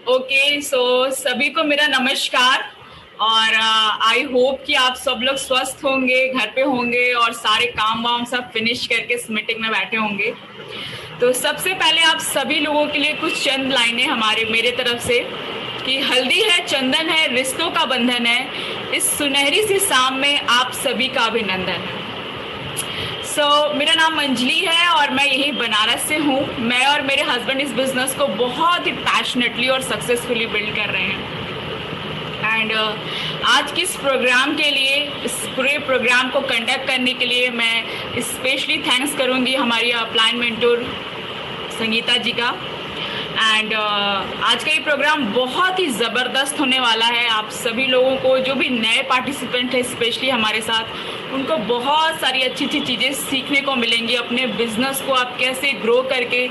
Okay so सभी को मेरा नमस्कार। और आई होप कि आप सब लोग स्वस्थ होंगे, घर पे होंगे और सारे काम वाम सब फिनिश करके इस मीटिंग में बैठे होंगे। तो सबसे पहले आप सभी लोगों के लिए कुछ चंद लाइनें मेरे तरफ से कि हल्दी है, चंदन है, रिश्तों का बंधन है, इस सुनहरी सी शाम में आप सभी का अभिनंदन है। मेरा नाम अंजलि है और मैं यही बनारस से हूँ। मैं और मेरे हस्बैंड इस बिजनेस को बहुत ही पैशनेटली और सक्सेसफुली बिल्ड कर रहे हैं। एंड आज की इस प्रोग्राम के लिए, इस पूरे प्रोग्राम को कंडक्ट करने के लिए मैं स्पेशली थैंक्स करूँगी हमारी अपलाइन मेंटोर संगीता जी का। एंड आज का ये प्रोग्राम बहुत ही ज़बरदस्त होने वाला है। आप सभी लोगों को, जो भी नए पार्टिसिपेंट हैं स्पेशली हमारे साथ, उनको बहुत सारी अच्छी अच्छी चीज़ें सीखने को मिलेंगी। अपने बिजनेस को आप कैसे ग्रो करके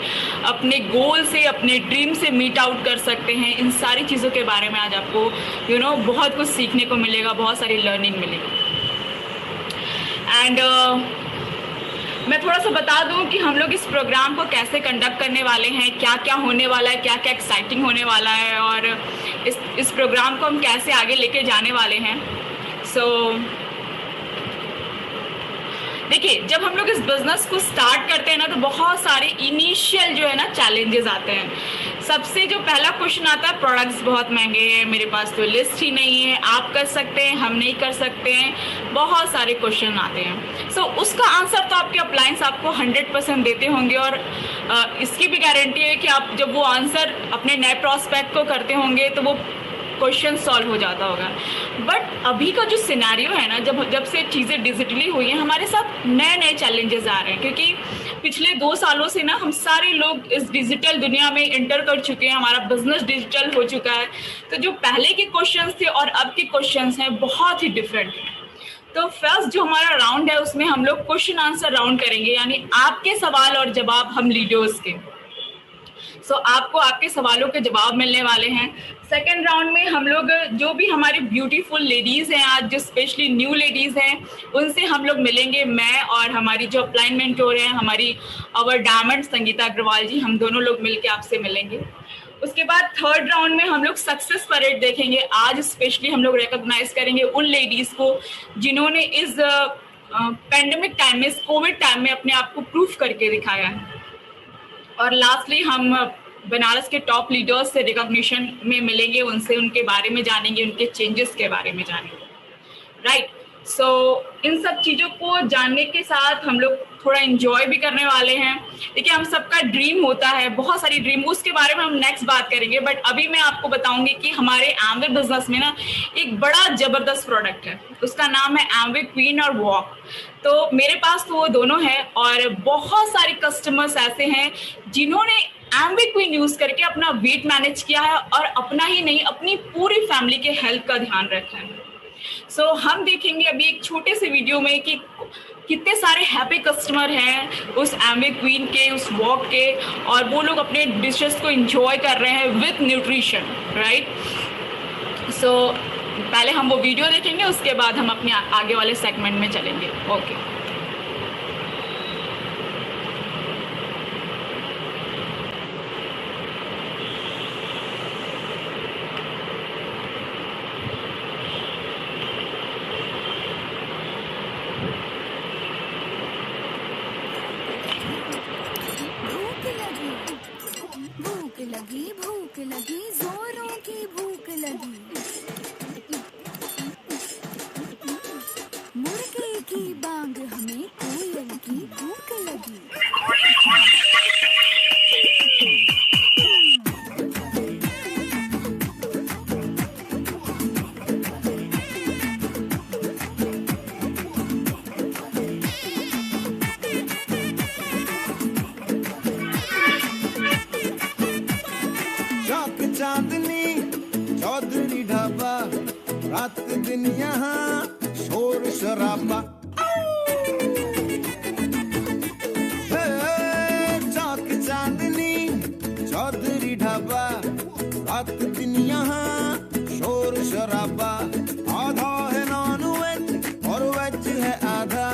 अपने गोल से, अपने ड्रीम से मीट आउट कर सकते हैं, इन सारी चीज़ों के बारे में आज आपको बहुत कुछ सीखने को मिलेगा, बहुत सारी लर्निंग मिलेगी। एंड मैं थोड़ा सा बता दूं कि हम लोग इस प्रोग्राम को कैसे कंडक्ट करने वाले हैं, क्या क्या होने वाला है, क्या क्या एक्साइटिंग होने वाला है और इस प्रोग्राम को हम कैसे आगे लेके जाने वाले हैं। देखिए, जब हम लोग इस बिजनेस को स्टार्ट करते हैं ना, तो बहुत सारे इनिशियल जो है ना चैलेंजेस आते हैं। सबसे जो पहला क्वेश्चन आता है, प्रोडक्ट्स बहुत महंगे हैं, मेरे पास तो लिस्ट ही नहीं है, आप कर सकते हैं, हम नहीं कर सकते हैं, बहुत सारे क्वेश्चन आते हैं। उसका आंसर तो आपके अपलायंस आपको 100% देते होंगे और इसकी भी गारंटी है कि आप जब वो आंसर अपने नए प्रॉस्पेक्ट को करते होंगे तो वो क्वेश्चन सॉल्व हो जाता होगा। बट अभी का जो सिनेरियो है ना, जब से चीज़ें डिजिटली हुई हैं, हमारे साथ नए नए चैलेंजेस आ रहे हैं, क्योंकि पिछले 2 सालों से ना हम सारे लोग इस डिजिटल दुनिया में एंटर कर चुके हैं, हमारा बिजनेस डिजिटल हो चुका है। तो जो पहले के क्वेश्चंस थे और अब के क्वेश्चंस हैं, बहुत ही डिफरेंट है। तो फर्स्ट जो हमारा राउंड है, उसमें हम लोग क्वेश्चन आंसर राउंड करेंगे, यानी आपके सवाल और जवाब, हम लीडर्स के। आपको आपके सवालों के जवाब मिलने वाले हैं। सेकेंड राउंड में हम लोग, जो भी हमारी ब्यूटीफुल लेडीज़ हैं आज, जो स्पेशली न्यू लेडीज़ हैं, उनसे हम लोग मिलेंगे। मैं और हमारी जो अपलाइन मेंटोर हैं, हमारी अवर डायमंड संगीता अग्रवाल जी, हम दोनों लोग मिलके आपसे मिलेंगे। उसके बाद थर्ड राउंड में हम लोग सक्सेस परेड देखेंगे। आज स्पेशली हम लोग रिकॉग्नाइज करेंगे उन लेडीज़ को जिन्होंने इस पैंडेमिक टाइम में, इस कोविड टाइम में अपने आप को प्रूफ करके दिखाया है। और लास्टली हम बनारस के टॉप लीडर्स से रिकॉग्निशन में मिलेंगे, उनसे उनके बारे में जानेंगे, उनके चेंजेस के बारे में जानेंगे। राइट, इन सब चीज़ों को जानने के साथ हम लोग थोड़ा एंजॉय भी करने वाले हैं। देखिए, हम सबका ड्रीम होता है, बहुत सारी ड्रीम, उसके बारे में हम नेक्स्ट बात करेंगे। बट अभी मैं आपको बताऊंगी कि हमारे एमवे बिजनेस में ना एक बड़ा जबरदस्त प्रोडक्ट है, उसका नाम है एमवे क्वीन और वॉक। तो मेरे पास तो वो दोनों है और बहुत सारे कस्टमर्स ऐसे हैं जिन्होंने एमवे क्वीन यूज करके अपना वेट मैनेज किया है और अपना ही नहीं, अपनी पूरी फैमिली के हेल्थ का ध्यान रखा है। हम देखेंगे अभी एक छोटे से वीडियो में कि कितने सारे हैप्पी कस्टमर हैं उस एमवे क्वीन के, उस वॉक के, और वो लोग अपने डिशेस को एंजॉय कर रहे हैं विथ न्यूट्रिशन। राइट, पहले हम वो वीडियो देखेंगे, उसके बाद हम अपने आगे वाले सेगमेंट में चलेंगे। ओके, भूख लगी, जोरों की भूख लगी, मुर्गे की बांग हमें, कोयल की भूख लगी। चांदनी चौधरी ढाबा, रात दिन यहाँ शोर शराबा। चौक चांदनी चौधरी ढाबा, रात दिन यहाँ शोर शराबा। आधा है नॉन वेज और वेज है आधा,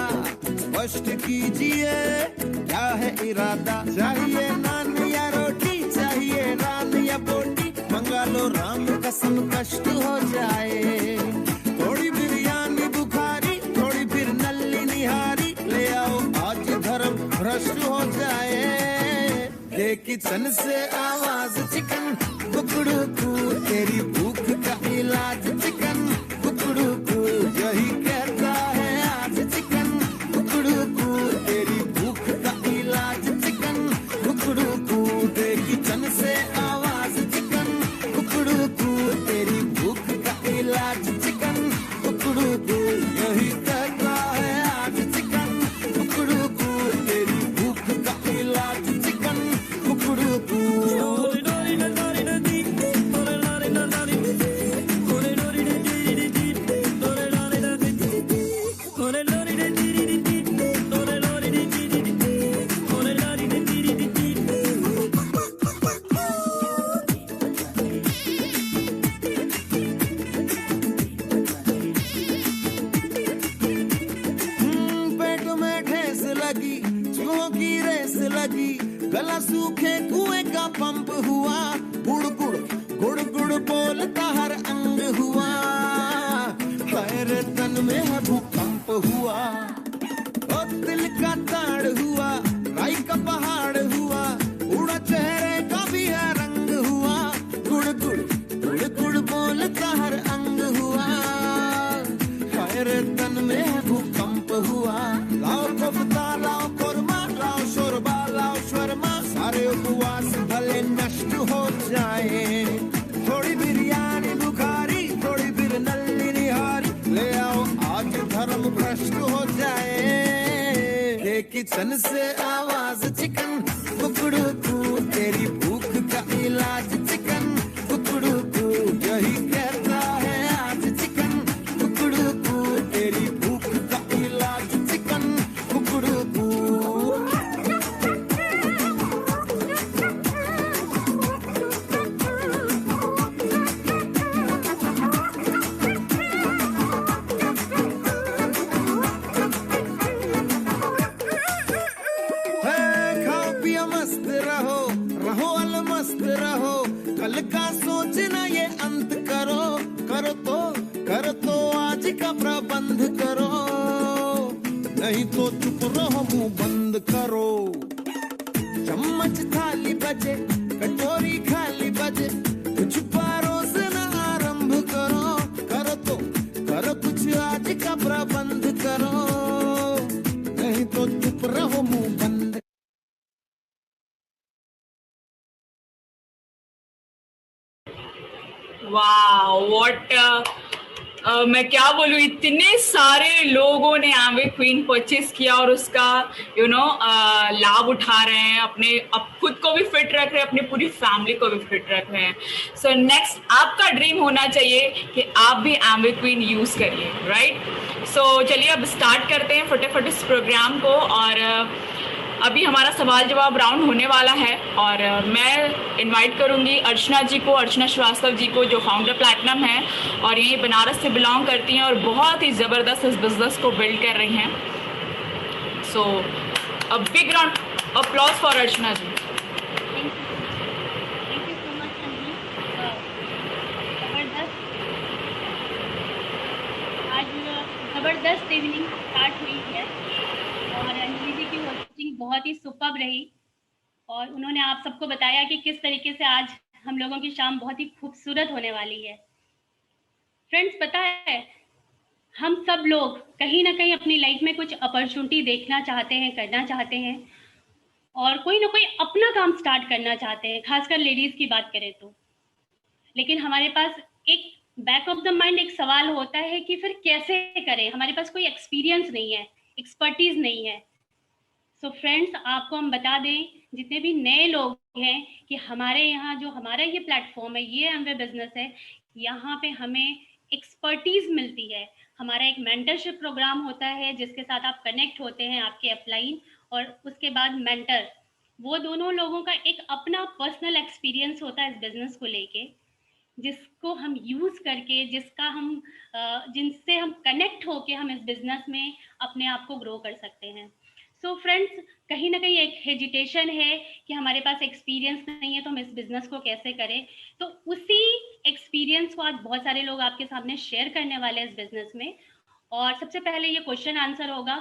स्पष्ट कीजिए क्या है इरादा। चाहिए नान या रोटी, चाहिए नान या बोटी, मंगा लो भ्रष्ट हो जाए। थोड़ी बिरयानी बुखारी, थोड़ी फिर नल्ली निहारी, ले आओ आज धर्म भ्रष्ट हो जाए। ये किचन से आवाज चिकन कुकड़ू कू, तेरी भूख का इलाज चिकन कुकड़ू कू, यही कहता है आज चिकन कुकड़ू कू, तेरी भूख का इलाज चिकन कुकड़ू कू। ये किचन से आवाज चिकन कुकड़ू कू, तेरी भूख का इलाज चिकन कुकड़ू कू, यही कहता है आज चिकन कुकड़ू कू, तेरी भूख का इलाज चिकन कुकड़ू कू। पेट में ठेस लगी, चूहों की रेस लगी, गला सूखे कुएं का पंप हुआ, गुड़ गुड़ गुड़ गुड़ बोलता हर अंग हुआ, पैर तन में है भूकंप हुआ, ओ दिल का ताड़ हुआ, राई का पहाड़ हुआ, उड़ा चेहरे का भी है रंग हुआ, गुड़ गुड़ गुड़ गुड़ बोलता हर अंग हुआ, पैर तन में है भूकंप हुआ। लाओ कोफ्ता, लाओ कोरमा, लाओ शोरबा, लाओ शर्मा, सारे उपवास भले नष्ट हो जाए। थोड़ी बिरयानी बुखारी, थोड़ी फिर नल्ली निहारी, ले आओ आज धर्म भ्रष्ट हो जाए। ये किचन से आवाज चिकन कुकड़ू कू, तेरी भूख का इलाज चिकन कुकड़ू कू, यही कहता है आज चिकन कुकड़ू कू, तेरी भूख का इलाज चिकन कुकड़ू कू। खाओ पियो मस्त रहो, रहो अलमस्त रहो, कल का सोचना ये अंत करो, कर तो आज का प्रबंध करो, नहीं तो चुप रहो मुंह बंद करो। चम्मच थाली बजे, कटोरी खाली बजे, कुछ परोसना आरंभ करो, कर कुछ आज का प्रबंध करो, नहीं तो चुप रहो मुंह बंद। वाह व्हाट मैं क्या बोलूँ, इतने सारे लोगों ने एम्वे क्वीन परचेस किया और उसका लाभ उठा रहे हैं, अपने अब खुद को भी फिट रख रहे हैं, अपनी पूरी फैमिली को भी फिट रख रहे हैं। सो नेक्स्ट आपका ड्रीम होना चाहिए कि आप भी एम्वे क्वीन यूज करिए, राइट। सो चलिए अब स्टार्ट करते हैं फटाफट इस प्रोग्राम को। और अभी हमारा सवाल जवाब राउंड होने वाला है और मैं इनवाइट करूंगी अर्चना जी को, अर्चना श्रीवास्तव जी को, जो फाउंडर प्लैटिनम है और यही बनारस से बिलोंग करती हैं और बहुत ही ज़बरदस्त इस बिजनेस को बिल्ड कर रही हैं। So a big round applause for Archana ji. Thank you so much Sanjeev. ज़बरदस्त, आज ज़बरदस्त इवनिंग स्टार्ट हुई है और अंजलि जी की होस्टिंग बहुत ही सुपर्ब रही और उन्होंने आप सबको बताया कि किस तरीके से आज हम लोगों की शाम बहुत ही खूबसूरत होने वाली है। फ्रेंड्स, पता है हम सब लोग कहीं ना कहीं अपनी लाइफ में कुछ अपॉर्चुनिटी देखना चाहते हैं, करना चाहते हैं और कोई ना कोई अपना काम स्टार्ट करना चाहते हैं, खासकर लेडीज़ की बात करें तो। लेकिन हमारे पास एक बैक ऑफ द माइंड एक सवाल होता है कि फिर कैसे करें, हमारे पास कोई एक्सपीरियंस नहीं है, एक्सपर्टीज नहीं है। सो फ्रेंड्स, आपको हम बता दें, जितने भी नए लोग हैं, कि हमारे यहाँ जो हमारा ये प्लेटफॉर्म है, ये एम्वे बिजनेस है, यहाँ पे हमें एक्सपर्टीज मिलती है। हमारा एक मेंटरशिप प्रोग्राम होता है जिसके साथ आप कनेक्ट होते हैं, आपके अपलाइन, और उसके बाद मेंटर, वो दोनों लोगों का एक अपना पर्सनल एक्सपीरियंस होता है इस बिजनेस को लेके, जिसको हम यूज़ करके, जिनसे हम कनेक्ट होके हम इस बिजनेस में अपने आप को ग्रो कर सकते हैं। सो फ्रेंड्स, कहीं ना कहीं एक हेजिटेशन है कि हमारे पास एक्सपीरियंस नहीं है तो हम इस बिजनेस को कैसे करें। तो उसी एक्सपीरियंस को आज बहुत सारे लोग आपके सामने शेयर करने वाले हैं इस बिजनेस में। और सबसे पहले ये क्वेश्चन आंसर होगा।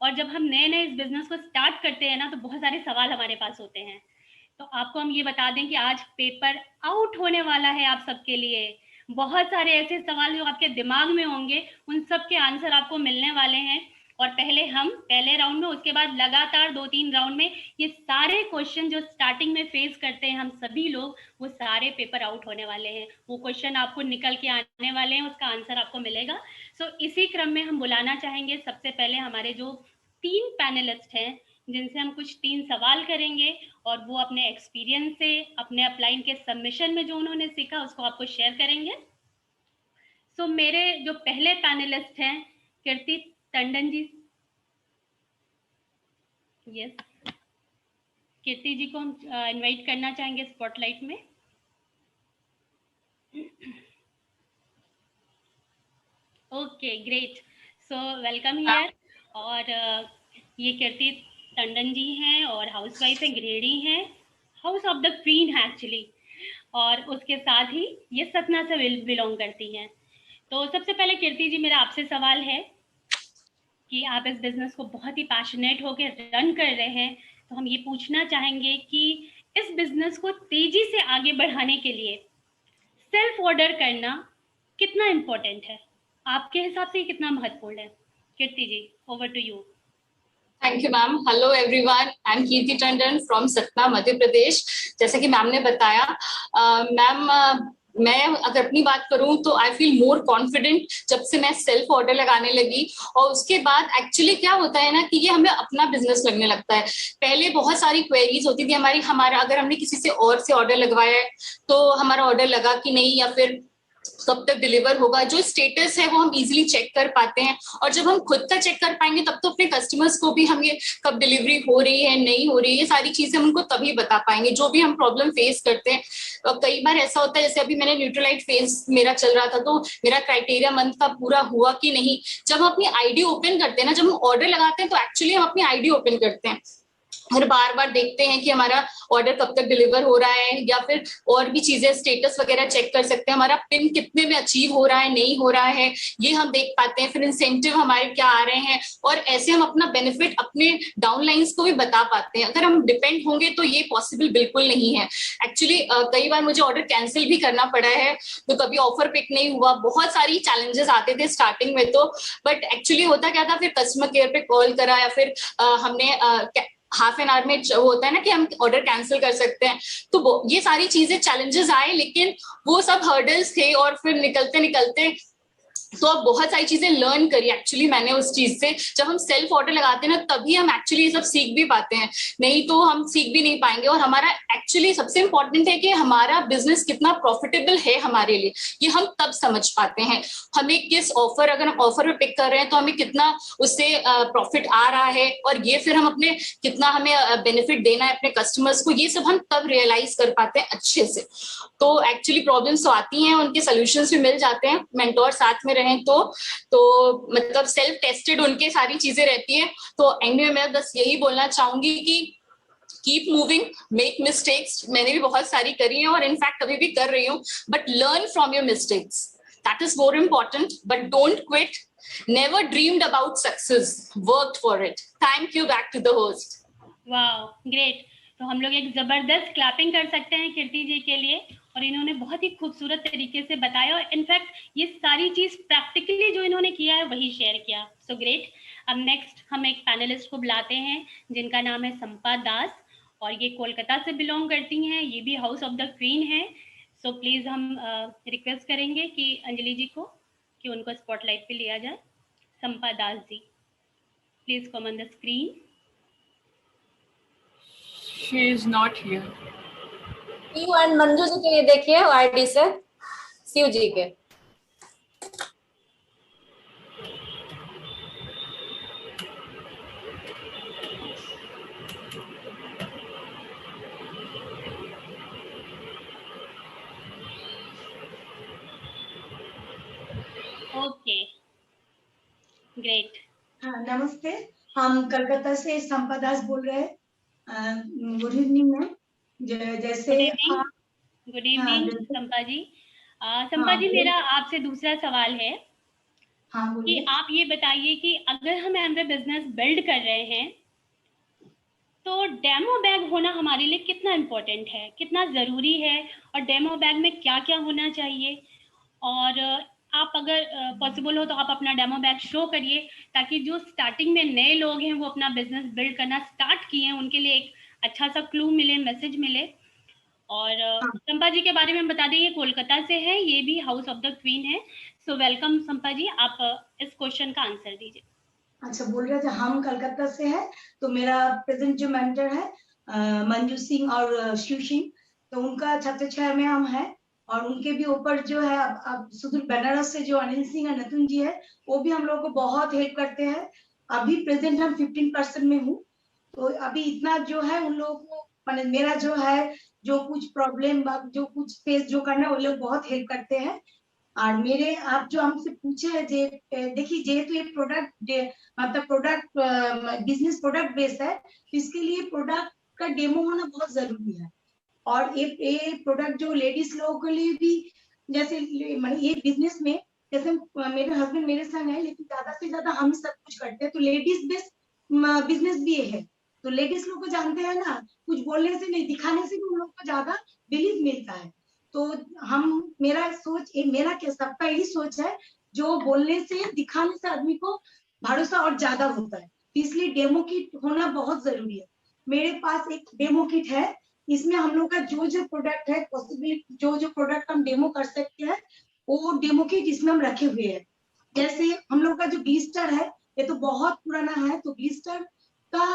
और जब हम नए नए इस बिजनेस को स्टार्ट करते हैं ना, तो बहुत सारे सवाल हमारे पास होते हैं। तो आपको हम ये बता दें कि आज पेपर आउट होने वाला है आप सबके लिए। बहुत सारे ऐसे सवाल जो आपके दिमाग में होंगे, उन सब के आंसर आपको मिलने वाले हैं। और पहले राउंड में, उसके बाद लगातार 2-3 राउंड में ये सारे क्वेश्चन जो स्टार्टिंग में फेस करते हैं हम सभी लोग, वो सारे पेपर आउट होने वाले हैं। वो क्वेश्चन आपको निकल के आने वाले हैं, उसका आंसर आपको मिलेगा। सो इसी क्रम में हम बुलाना चाहेंगे सबसे पहले हमारे जो 3 पैनलिस्ट हैं, जिनसे हम कुछ 3 सवाल करेंगे और वो अपने एक्सपीरियंस से, अपने अपलाइन के सबमिशन में जो उन्होंने सीखा उसको आपको शेयर करेंगे। सो मेरे जो पहले पैनलिस्ट हैं, कीर्ति टंडन जी। यस, कीर्ति जी को हम इनवाइट करना चाहेंगे स्पॉटलाइट में। Okay, great. So welcome here. और ये कीर्ति टंडन जी हैं और हाउसवाइफ हैं, ग्रेडी हैं, हाउस ऑफ द क्वीन है एक्चुअली। और उसके साथ ही ये सतना से बिलोंग करती हैं। तो सबसे पहले कीर्ति जी, मेरा आपसे सवाल है कि आप इस बिजनेस को बहुत ही पैशनेट होकर रन कर रहे हैं। तो हम ये पूछना चाहेंगे कि इस बिजनेस को तेजी से आगे बढ़ाने के लिए सेल्फ ऑर्डर करना कितना इम्पोर्टेंट है? आपके हिसाब से कितना महत्वपूर्ण है? Kirti ji, over to you. Thank you ma'am. Hello everyone, I am Kirti Tandon from Satna, Madhya Pradesh. जैसा कि मैम ने बताया, मैम मैं अगर अपनी बात करूं तो आई फील मोर कॉन्फिडेंट जब से मैं सेल्फ ऑर्डर लगाने लगी। और उसके बाद एक्चुअली क्या होता है ना कि ये हमें अपना बिजनेस लगने लगता है। पहले बहुत सारी क्वेरीज होती थी हमारा अगर हमने किसी से और से ऑर्डर लगवाया है तो हमारा ऑर्डर लगा कि नहीं, या फिर कब तक डिलीवर होगा, जो स्टेटस है वो हम इजीली चेक कर पाते हैं। और जब हम खुद का चेक कर पाएंगे तब तो अपने कस्टमर्स को भी हम ये कब डिलीवरी हो रही है, नहीं हो रही है, ये सारी चीजें हम उनको तभी बता पाएंगे जो भी हम प्रॉब्लम फेस करते हैं। और कई बार ऐसा होता है, जैसे अभी मैंने न्यूट्रलाइट फेज मेरा चल रहा था, तो मेरा क्राइटेरिया मंथ का पूरा हुआ कि नहीं। जब हम अपनी आईडी ओपन करते हैं ना, जब हम ऑर्डर लगाते हैं तो एक्चुअली हम अपनी आईडी ओपन करते हैं और बार बार देखते हैं कि हमारा ऑर्डर कब तक डिलीवर हो रहा है, या फिर और भी चीजें स्टेटस वगैरह चेक कर सकते हैं। हमारा पिन कितने में अचीव हो रहा है, नहीं हो रहा है, ये हम देख पाते हैं। फिर इंसेंटिव हमारे क्या आ रहे हैं, और ऐसे हम अपना बेनिफिट अपने डाउनलाइंस को भी बता पाते हैं। अगर हम डिपेंड होंगे तो ये पॉसिबल बिल्कुल नहीं है। एक्चुअली कई बार मुझे ऑर्डर कैंसिल भी करना पड़ा है, तो कभी ऑफर पिक नहीं हुआ, बहुत सारी चैलेंजेस आते थे स्टार्टिंग में तो। बट एक्चुअली होता क्या था, फिर कस्टमर केयर पे कॉल करा, या फिर हमने हाफ एन आवर में होता है ना कि हम ऑर्डर कैंसिल कर सकते हैं। तो ये सारी चीजें चैलेंजेस आए, लेकिन वो सब हर्डल्स थे। और फिर निकलते निकलते तो अब बहुत सारी चीजें लर्न करी एक्चुअली मैंने उस चीज से। जब हम सेल्फ ऑर्डर लगाते हैं ना, तभी हम एक्चुअली ये सब सीख भी पाते हैं, नहीं तो हम सीख भी नहीं पाएंगे। और हमारा एक्चुअली सबसे इंपॉर्टेंट है कि हमारा बिजनेस कितना प्रॉफिटेबल है हमारे लिए, ये हम तब समझ पाते हैं। हमें किस ऑफर, अगर हम ऑफर पे पिक कर रहे हैं तो हमें कितना उससे प्रॉफिट आ रहा है, और ये फिर हम अपने कितना हमें बेनिफिट देना है अपने कस्टमर्स को, ये सब हम तब रियलाइज कर पाते हैं अच्छे से। तो एक्चुअली प्रॉब्लम्स तो आती हैं, उनके सोल्यूशंस भी मिल जाते हैं, मेंटोर साथ में रहें तो मतलब सेल्फ टेस्टेड उनके सारी चीजें रहती है। तो एंड में मैं बस यही बोलना चाहूंगी कि कीप मूविंग, मेक मिस्टेक्स। मैंने भी बहुत सारी करी है और इनफैक्ट अभी भी कर रही हूँ, but learn from your mistakes, that is more important. But don't quit, never dreamed about success, worked for it. Thank you, back to the host. Wow, great. तो हम लोग एक जबरदस्त क्लैपिंग कर सकते हैं कीर्ति जी के लिए, और इन्होंने बहुत ही खूबसूरत तरीके से बताया, और इनफैक्ट ये सारी चीज प्रैक्टिकली जो इन्होंने किया है वही शेयर किया। So great. अब नेक्स्ट हम एक पैनलिस्ट को बुलाते हैं जिनका नाम है संपा दास, और ये कोलकाता से बिलोंग करती हैं, ये भी हाउस ऑफ द क्वीन है। सो प्लीज हम रिक्वेस्ट करेंगे कि अंजलि जी को कि उनको स्पॉटलाइट पे लिया जाए। Sampa Das ji, please come on the screen. She is not here. Shiv and Manju ji के लिए देखिए आईडी से, शिव जी के। Okay, great. नमस्ते, हम कलकत्ता से संपा दास बोल रहे हैं। Good evening ma'am. जैसे गुड इवनिंग संपा जी। संपा जी, हाँ, मेरा आपसे दूसरा सवाल है हाँ कि बोलिए। आप ये बताइए कि अगर हम एमवे बिजनेस बिल्ड कर रहे हैं तो डेमो बैग होना हमारे लिए कितना इम्पोर्टेंट है, कितना ज़रूरी है, और डेमो बैग में क्या क्या होना चाहिए। और आप अगर पॉसिबल हो तो आप अपना डेमो बैग शो करिए, ताकि जो स्टार्टिंग में नए लोग हैं वो अपना बिजनेस बिल्ड करना स्टार्ट किए हैं, उनके लिए एक अच्छा सा क्लू मिले, मैसेज मिले। और संपा जी के बारे में बता दें, ये कोलकाता से है, ये भी हाउस ऑफ द क्वीन है। सो वेलकम संपा जी, आप इस क्वेश्चन का आंसर दीजिए। अच्छा, बोल रहे थे हम कलकत्ता से हैं, तो मेरा प्रेजेंट जो मेंटर है मंजू सिंह और शिव सिंह, तो उनका छत्र छाया में हम हैं। और उनके भी ऊपर जो है अब सुदूर बनारस से जो अनिल सिंह और नतुन जी है, वो भी हम लोग को बहुत हेल्प करते हैं। अभी प्रेजेंट हम 15% में हूँ, तो अभी इतना जो है उन लोगों को माने मेरा जो है जो कुछ प्रॉब्लम जो कुछ फेस जो करना है, वो लोग बहुत हेल्प करते हैं। और मेरे आप जो हमसे पूछे है जे देखिए, जेहेतु ये प्रोडक्ट मतलब प्रोडक्ट बिजनेस प्रोडक्ट बेस है, तो इसके लिए प्रोडक्ट का डेमो होना बहुत जरूरी है। और ये प्रोडक्ट जो लेडीज लोगों के लिए भी, जैसे ये बिजनेस में जैसे मेरे हस्बैंड मेरे संग है, लेकिन ज्यादा से ज्यादा हम सब कुछ करते हैं, तो लेडीज बेस बिजनेस भी ये है। तो लेडीज लोग को जानते हैं ना, कुछ बोलने से नहीं, दिखाने से भी उन लोग को ज्यादा बिलीव मिलता है। तो हम मेरा सोच मेरा क्या सबका यही सोच है, जो बोलने से दिखाने से आदमी को भरोसा और ज्यादा होता है, इसलिए डेमो किट होना बहुत जरूरी है। मेरे पास एक डेमो किट है, इसमें हम लोग का जो जो प्रोडक्ट है पॉसिबल, जो जो प्रोडक्ट हम डेमो कर सकते हैं, वो डेमो किट इसमें हम रखे हुए हैं। जैसे हम लोग का जो ग्लिस्टर है, ये तो बहुत पुराना है, तो ग्लिस्टर का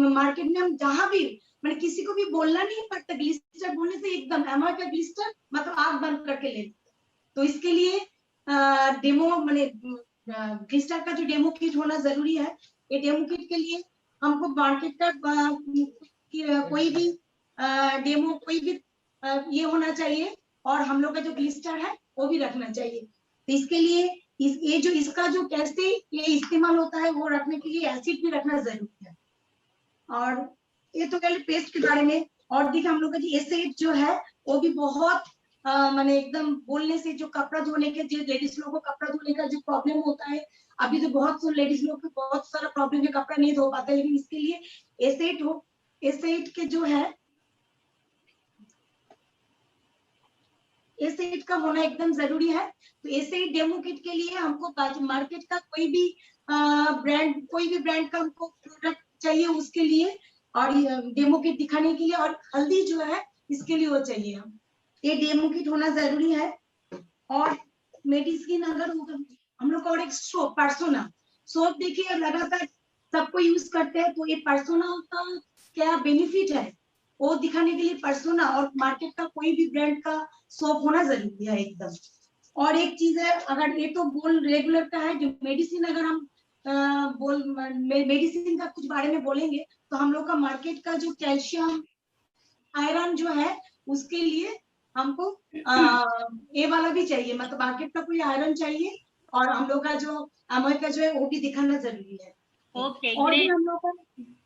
मार्केट में हम जहां भी मैंने किसी को भी बोलना नहीं पड़ता, ग्लिस्टर बोलने से एकदम एमआर का ग्लिस्टर मतलब आग बंद करके ले लेते। तो इसके लिए डेमो मैंने ग्लिस्टर का जो डेमो किट होना जरूरी है। ये डेमो किट के लिए हमको मार्केट का कोई भी डेमो कोई भी ये होना चाहिए, और हम लोग का जो ग्लिस्टर है वो भी रखना चाहिए। तो इसके लिए ये जो इसका जो कैसे ये इस्तेमाल होता है वो रखने के लिए एसिड भी रखना जरूरी है। और ये तो पहले पेस्ट के बारे में। और देखिए हम लोग का जो एसिड जो है वो भी बहुत माने एकदम बोलने से जो कपड़ा धोने के, जो लेडीज लोगों को कपड़ा धोने का जो प्रॉब्लम होता है, अभी तो बहुत से लेडीज लोग को बहुत सारा प्रॉब्लम है, कपड़ा नहीं धो पाते, लेकिन इसके लिए एसिड के जो है एसिड का होना एकदम जरूरी है। तो एसिड डेमो किट के लिए हमको मार्केट का कोई भी ब्रांड का हमको प्रोडक्ट चाहिए उसके लिए, और डेमो किट दिखाने के लिए, और हल्दी जो है इसके लिए वो चाहिए। हम ये डेमो किट होना जरूरी है। और मेडिसिन अगर हम लोग का, और एक सोप देखिए लगातार सबको यूज करते हैं, तो ये पर्सोना का क्या बेनिफिट है वो दिखाने के लिए पर्सोना और मार्केट का कोई भी ब्रांड का सोप होना जरूरी है एकदम। और एक चीज है, अगर ये तो बोल रेगुलर का है, जो मेडिसिन अगर हम मेडिसिन का कुछ बारे में बोलेंगे, तो हम लोग का मार्केट का जो कैल्शियम आयरन जो है उसके लिए हमको ये वाला भी चाहिए, मतलब मार्केट का कोई आयरन चाहिए, और हम लोग का जो अमर का जो है वो भी दिखाना जरूरी है। ओके, और ग्रेट, हम लोग का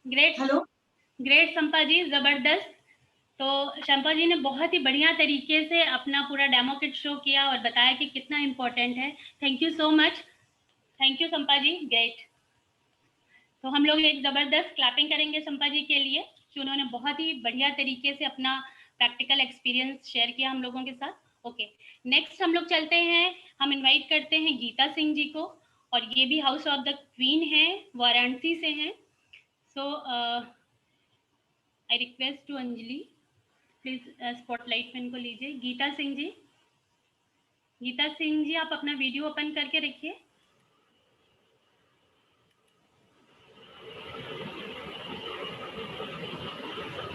ग्रेट, हेलो ग्रेट संपा जी, जबरदस्त। तो शंपा जी ने बहुत ही बढ़िया तरीके से अपना पूरा डेमो किट शो किया और बताया कि कितना इम्पोर्टेंट है। Thank you so much, thank you Sampa ji, great. तो हम लोग एक ज़बरदस्त क्लैपिंग करेंगे संपा जी के लिए कि उन्होंने बहुत ही बढ़िया तरीके से अपना प्रैक्टिकल एक्सपीरियंस शेयर किया हम लोगों के साथ। ओके, नेक्स्ट हम लोग चलते हैं, हम इनवाइट करते हैं गीता सिंह जी को, और ये भी हाउस ऑफ द क्वीन है, वाराणसी से हैं। So I request to Anjali, please spotlight में इनको लीजिए। गीता सिंह जी, गीता सिंह जी आप अपना वीडियो ओपन करके रखिए।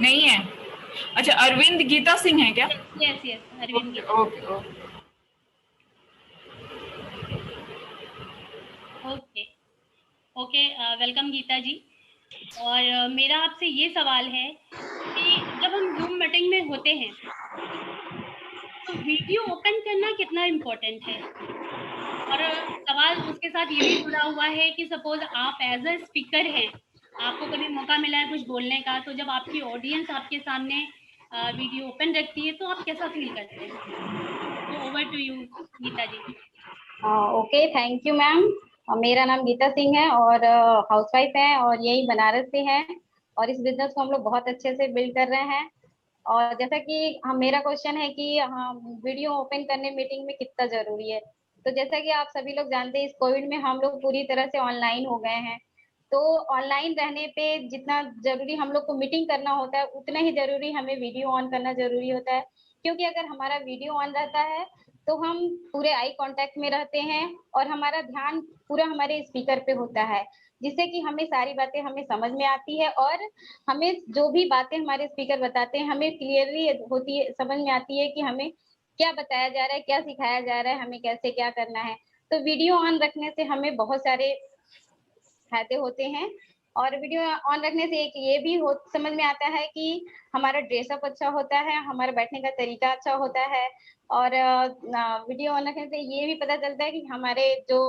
नहीं है? अच्छा, अरविंद गीता सिंह है क्या? Yes yes, Arvind Geeta. Okay okay okay okay, welcome Geeta ji. और मेरा आपसे ये सवाल है कि जब हम जूम मीटिंग में होते हैं तो वीडियो ओपन करना कितना इम्पोर्टेंट है? और सवाल उसके साथ ये भी जुड़ा हुआ है कि सपोज आप एज अ स्पीकर हैं, आपको कभी मौका मिला है कुछ बोलने का, तो जब आपकी ऑडियंस आपके सामने वीडियो ओपन रखती है तो आप कैसा फील करते हैं? Over to you Geeta ji. Okay, thank you ma'am. मेरा नाम गीता सिंह है और हाउसवाइफ है और यही बनारस से है और इस बिजनेस को हम लोग बहुत अच्छे से बिल्ड कर रहे हैं। और जैसा कि मेरा क्वेश्चन है कि वीडियो ओपन करने मीटिंग में कितना जरूरी है। तो जैसा कि आप सभी लोग जानते हैं, इस कोविड में हम लोग पूरी तरह से ऑनलाइन हो गए हैं। तो ऑनलाइन रहने पे जितना जरूरी हम लोग को मीटिंग करना होता है, उतना ही जरूरी हमें वीडियो ऑन करना जरूरी होता है। क्योंकि अगर हमारा वीडियो ऑन रहता है तो हम पूरे आई कांटेक्ट में रहते हैं और हमारा ध्यान पूरा हमारे स्पीकर पे होता है, जिससे कि हमें सारी बातें हमें समझ में आती है और हमें जो भी बातें हमारे स्पीकर बताते हैं हमें क्लियरली होती है, समझ में आती है कि हमें क्या बताया जा रहा है, क्या सिखाया जा रहा है, हमें कैसे क्या करना है। तो वीडियो ऑन रखने से हमें बहुत सारे फायदे होते हैं और वीडियो ऑन रखने से एक ये भी समझ में आता है कि हमारा ड्रेसअप अच्छा होता है, हमारा बैठने का तरीका अच्छा होता है और वीडियो ऑन रखने से ये भी पता चलता है कि हमारे जो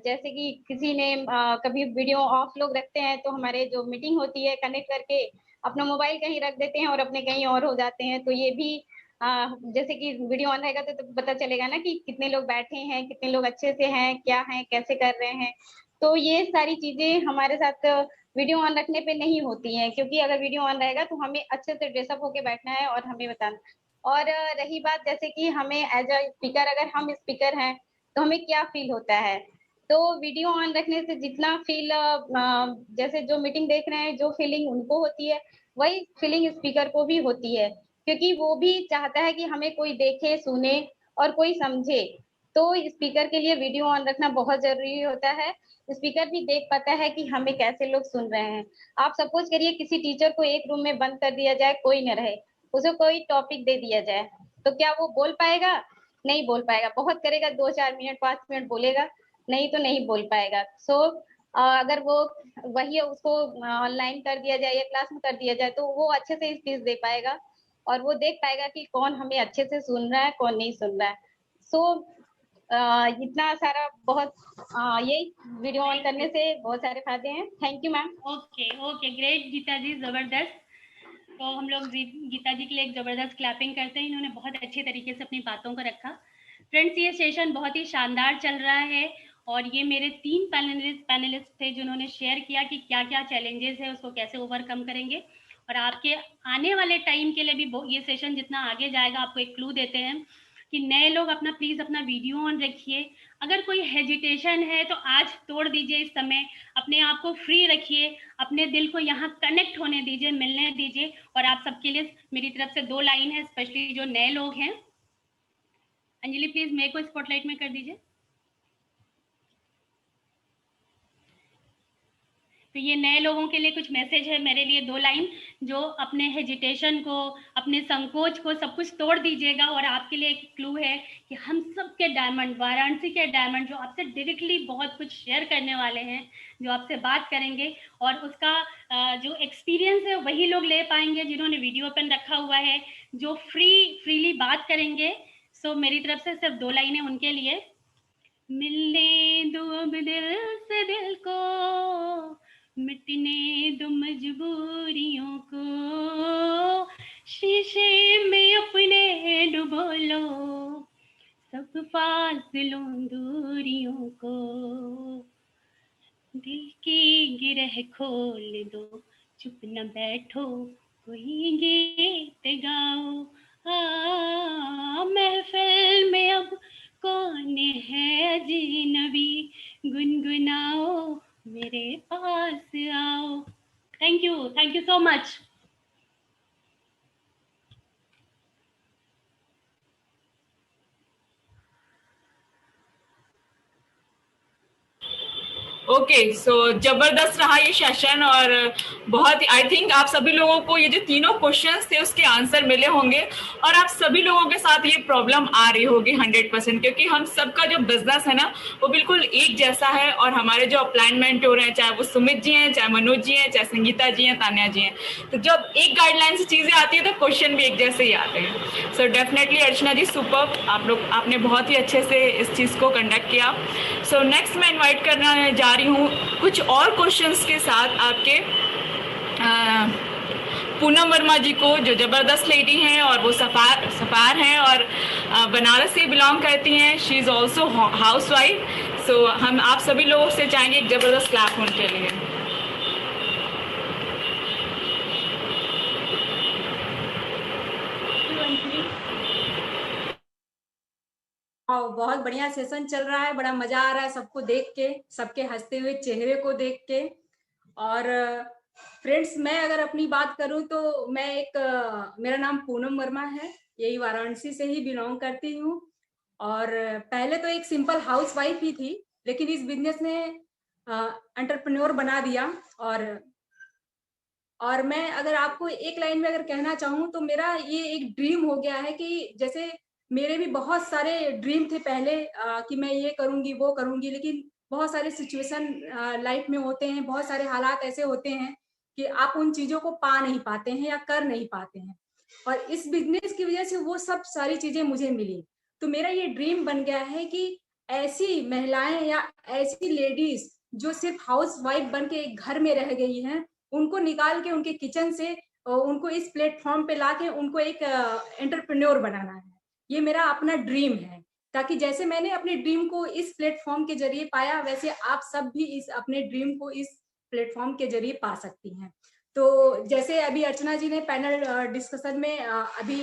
जैसे कि किसी ने कभी वीडियो ऑफ लोग रखते हैं तो हमारे जो मीटिंग होती है कनेक्ट करके अपना मोबाइल कहीं रख देते हैं और अपने कहीं और हो जाते हैं। तो ये भी जैसे कि वीडियो ऑन रहेगा तो पता चलेगा ना कि कितने लोग बैठे हैं, कितने लोग अच्छे से हैं, क्या हैं, कैसे कर रहे हैं। तो ये सारी चीजें हमारे साथ वीडियो ऑन रखने पे नहीं होती हैं, क्योंकि अगर वीडियो ऑन रहेगा तो हमें अच्छे से ड्रेसअप होके बैठना है और हमें बताना। और रही बात जैसे कि हमें एज अ स्पीकर, अगर हम स्पीकर हैं तो हमें क्या फील होता है, तो वीडियो ऑन रखने से जितना फील जैसे जो मीटिंग देख रहे हैं जो फीलिंग उनको होती है वही फीलिंग स्पीकर को भी होती है, क्योंकि वो भी चाहता है कि हमें कोई देखे, सुने और कोई समझे। तो स्पीकर के लिए वीडियो ऑन रखना बहुत जरूरी होता है। स्पीकर भी देख पाता है कि हमें कैसे लोग सुन रहे हैं। आप सपोज करिए किसी टीचर को एक रूम में बंद कर दिया जाए, कोई न रहे, उसे कोई टॉपिक दे दिया जाए, तो क्या वो बोल पाएगा? नहीं बोल पाएगा। बहुत करेगा 2-4 मिनट 5 मिनट बोलेगा, नहीं तो नहीं बोल पाएगा। सो अगर वो वही उसको ऑनलाइन कर दिया जाए या क्लास में कर दिया जाए तो वो अच्छे से स्पीच दे पाएगा और वो देख पाएगा कि कौन हमें अच्छे से सुन रहा है, कौन नहीं सुन रहा है। सो इतना सारा बहुत यही वीडियो ऑन करने से बहुत सारे फायदे हैं। Thank you ma'am. Okay okay, great Geeta ji, जबरदस्त। तो हम लोग गीता जी के लिए एक जबरदस्त क्लैपिंग करते हैं, इन्होंने बहुत अच्छे तरीके से अपनी बातों को रखा। फ्रेंड्स, ये सेशन बहुत ही शानदार चल रहा है और ये मेरे 3 पैनलिस्ट थे जिन्होंने शेयर किया कि क्या क्या चैलेंजेस है, उसको कैसे ओवरकम करेंगे। और आपके आने वाले टाइम के लिए भी ये सेशन जितना आगे जाएगा आपको एक क्लू देते हैं कि नए लोग अपना प्लीज अपना वीडियो ऑन रखिए। अगर कोई हेजिटेशन है तो आज तोड़ दीजिए, इस समय अपने आप को फ्री रखिए, अपने दिल को यहाँ कनेक्ट होने दीजिए, मिलने दीजिए। और आप सबके लिए मेरी तरफ से 2 लाइन है, स्पेशली जो नए लोग हैं। अंजलि प्लीज मेरे को स्पॉटलाइट में कर दीजिए। तो ये नए लोगों के लिए कुछ मैसेज है मेरे लिए, 2 लाइन जो अपने हेजिटेशन को, अपने संकोच को सब कुछ तोड़ दीजिएगा। और आपके लिए एक क्लू है कि हम सब के डायमंड, वाराणसी के डायमंड जो आपसे डायरेक्टली बहुत कुछ शेयर करने वाले हैं, जो आपसे बात करेंगे और उसका जो एक्सपीरियंस है वही लोग ले पाएंगे जिन्होंने वीडियो ओपन रखा हुआ है, जो फ्रीली बात करेंगे। सो मेरी तरफ से सिर्फ 2 लाइनें उनके लिए। मिलने दो अब दिल से दिल को, मिटने दो मजबूरियों को, शीशे में अपने डुबो लो सब फासलों दूरियों को, दिल की गिरह खोल दो, चुप न बैठो कोई गीत गाओ। महफिल में अब कौन है अजनबी, गुनगुनाओ मेरे पास आओ। Thank you so much. Okay, so जबरदस्त रहा ये सेशन और बहुत आई थिंक आप सभी लोगों को ये जो तीनों क्वेश्चंस थे उसके आंसर मिले होंगे और आप सभी लोगों के साथ ये प्रॉब्लम आ रही होगी 100%, क्योंकि हम सबका जो बिजनेस है ना वो बिल्कुल एक जैसा है। और हमारे जो अपलाइनमेंट हो रहे हैं, चाहे वो सुमित जी हैं, चाहे मनोज जी हैं, चाहे संगीता जी हैं, तान्या जी हैं, तो जब एक गाइडलाइन से चीजें आती है तो क्वेश्चन भी एक जैसे ही आते हैं। सो डेफिनेटली अर्चना जी सुपर, आपने बहुत ही अच्छे से इस चीज को कंडक्ट किया। सो नेक्स्ट मैं इन्वाइट करना जा रही हूँ कुछ और क्वेश्चंस के साथ आपके पूनम वर्मा जी को, जो ज़बरदस्त लेडी हैं और वो सफार हैं और बनारस से बिलोंग करती हैं। She is also housewife. So हम आप सभी लोगों से चाहेंगे एक ज़बरदस्त क्लैप उनके लिए। बहुत बढ़िया सेशन चल रहा है, बड़ा मजा आ रहा है सबको देख के, सबके हंसते हुए चेहरे को देख के। और फ्रेंड्स, मैं अगर अपनी बात करूं तो मैं मेरा नाम पूनम वर्मा है, यही वाराणसी से ही बिलोंग करती हूं। और पहले तो एक सिंपल हाउस वाइफ ही थी, लेकिन इस बिजनेस ने एंटरप्रेन्योर बना दिया। और मैं अगर आपको एक लाइन में अगर कहना चाहूँ तो मेरा ये एक ड्रीम हो गया है कि जैसे मेरे भी बहुत सारे ड्रीम थे पहले कि मैं ये करूंगी वो करूंगी, लेकिन बहुत सारे सिचुएशन लाइफ में होते हैं, बहुत सारे हालात ऐसे होते हैं कि आप उन चीजों को पा नहीं पाते हैं या कर नहीं पाते हैं। और इस बिजनेस की वजह से वो सब सारी चीजें मुझे मिली। तो मेरा ये ड्रीम बन गया है कि ऐसी महिलाएं या ऐसी लेडीज जो सिर्फ हाउस वाइफ बन के एक घर में रह गई हैं, उनको निकाल के उनके किचन से उनको इस प्लेटफॉर्म पे लाके उनको एक एंटरप्रेन्योर बनाना है। ये मेरा अपना ड्रीम है, ताकि जैसे मैंने अपने ड्रीम को इस प्लेटफॉर्म के जरिए पाया, वैसे आप सब भी इस अपने ड्रीम को इस प्लेटफॉर्म के जरिए पा सकती हैं। तो जैसे अभी अर्चना जी ने पैनल डिस्कशन में अभी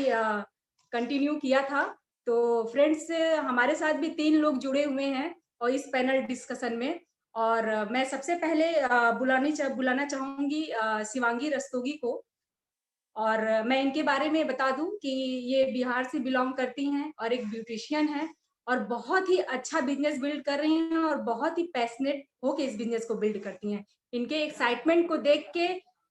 कंटिन्यू किया था, तो फ्रेंड्स हमारे साथ भी 3 लोग जुड़े हुए हैं और इस पैनल डिस्कशन में। और मैं सबसे पहले बुलाना चाहूंगी शिवांगी रस्तोगी को। और मैं इनके बारे में बता दूं कि ये बिहार से बिलोंग करती हैं और एक ब्यूटिशियन है और बहुत ही अच्छा बिजनेस बिल्ड कर रही हैं और बहुत ही पैशनेट होके इस बिजनेस को बिल्ड करती हैं। इनके एक्साइटमेंट को देख के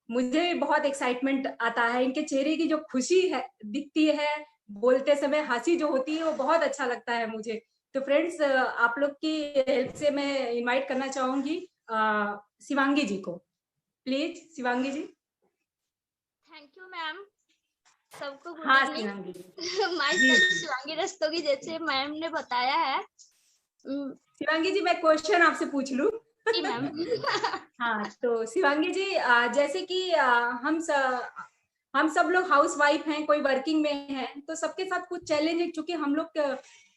मुझे भी बहुत एक्साइटमेंट आता है। इनके चेहरे की जो खुशी है दिखती है, बोलते समय हंसी जो होती है, वो बहुत अच्छा लगता है मुझे। तो फ्रेंड्स, आप लोग की हेल्प से मैं इनवाइट करना चाहूंगी शिवांगी जी को। Please Shivangi ji. Thank you ma'am, सबको गुड हाँ evening. Shivangi ji. Myself Shivangi Rastogi, जैसे मैम ने बताया है। शिवांगी जी, मैं क्वेश्चन आपसे पूछ लूं? जी मैम। हाँ, तो शिवांगी जी, जैसे कि हम सब लोग हाउस वाइफ हैं, कोई वर्किंग में है, तो सबके साथ कुछ चैलेंज है, क्योंकि हम लोग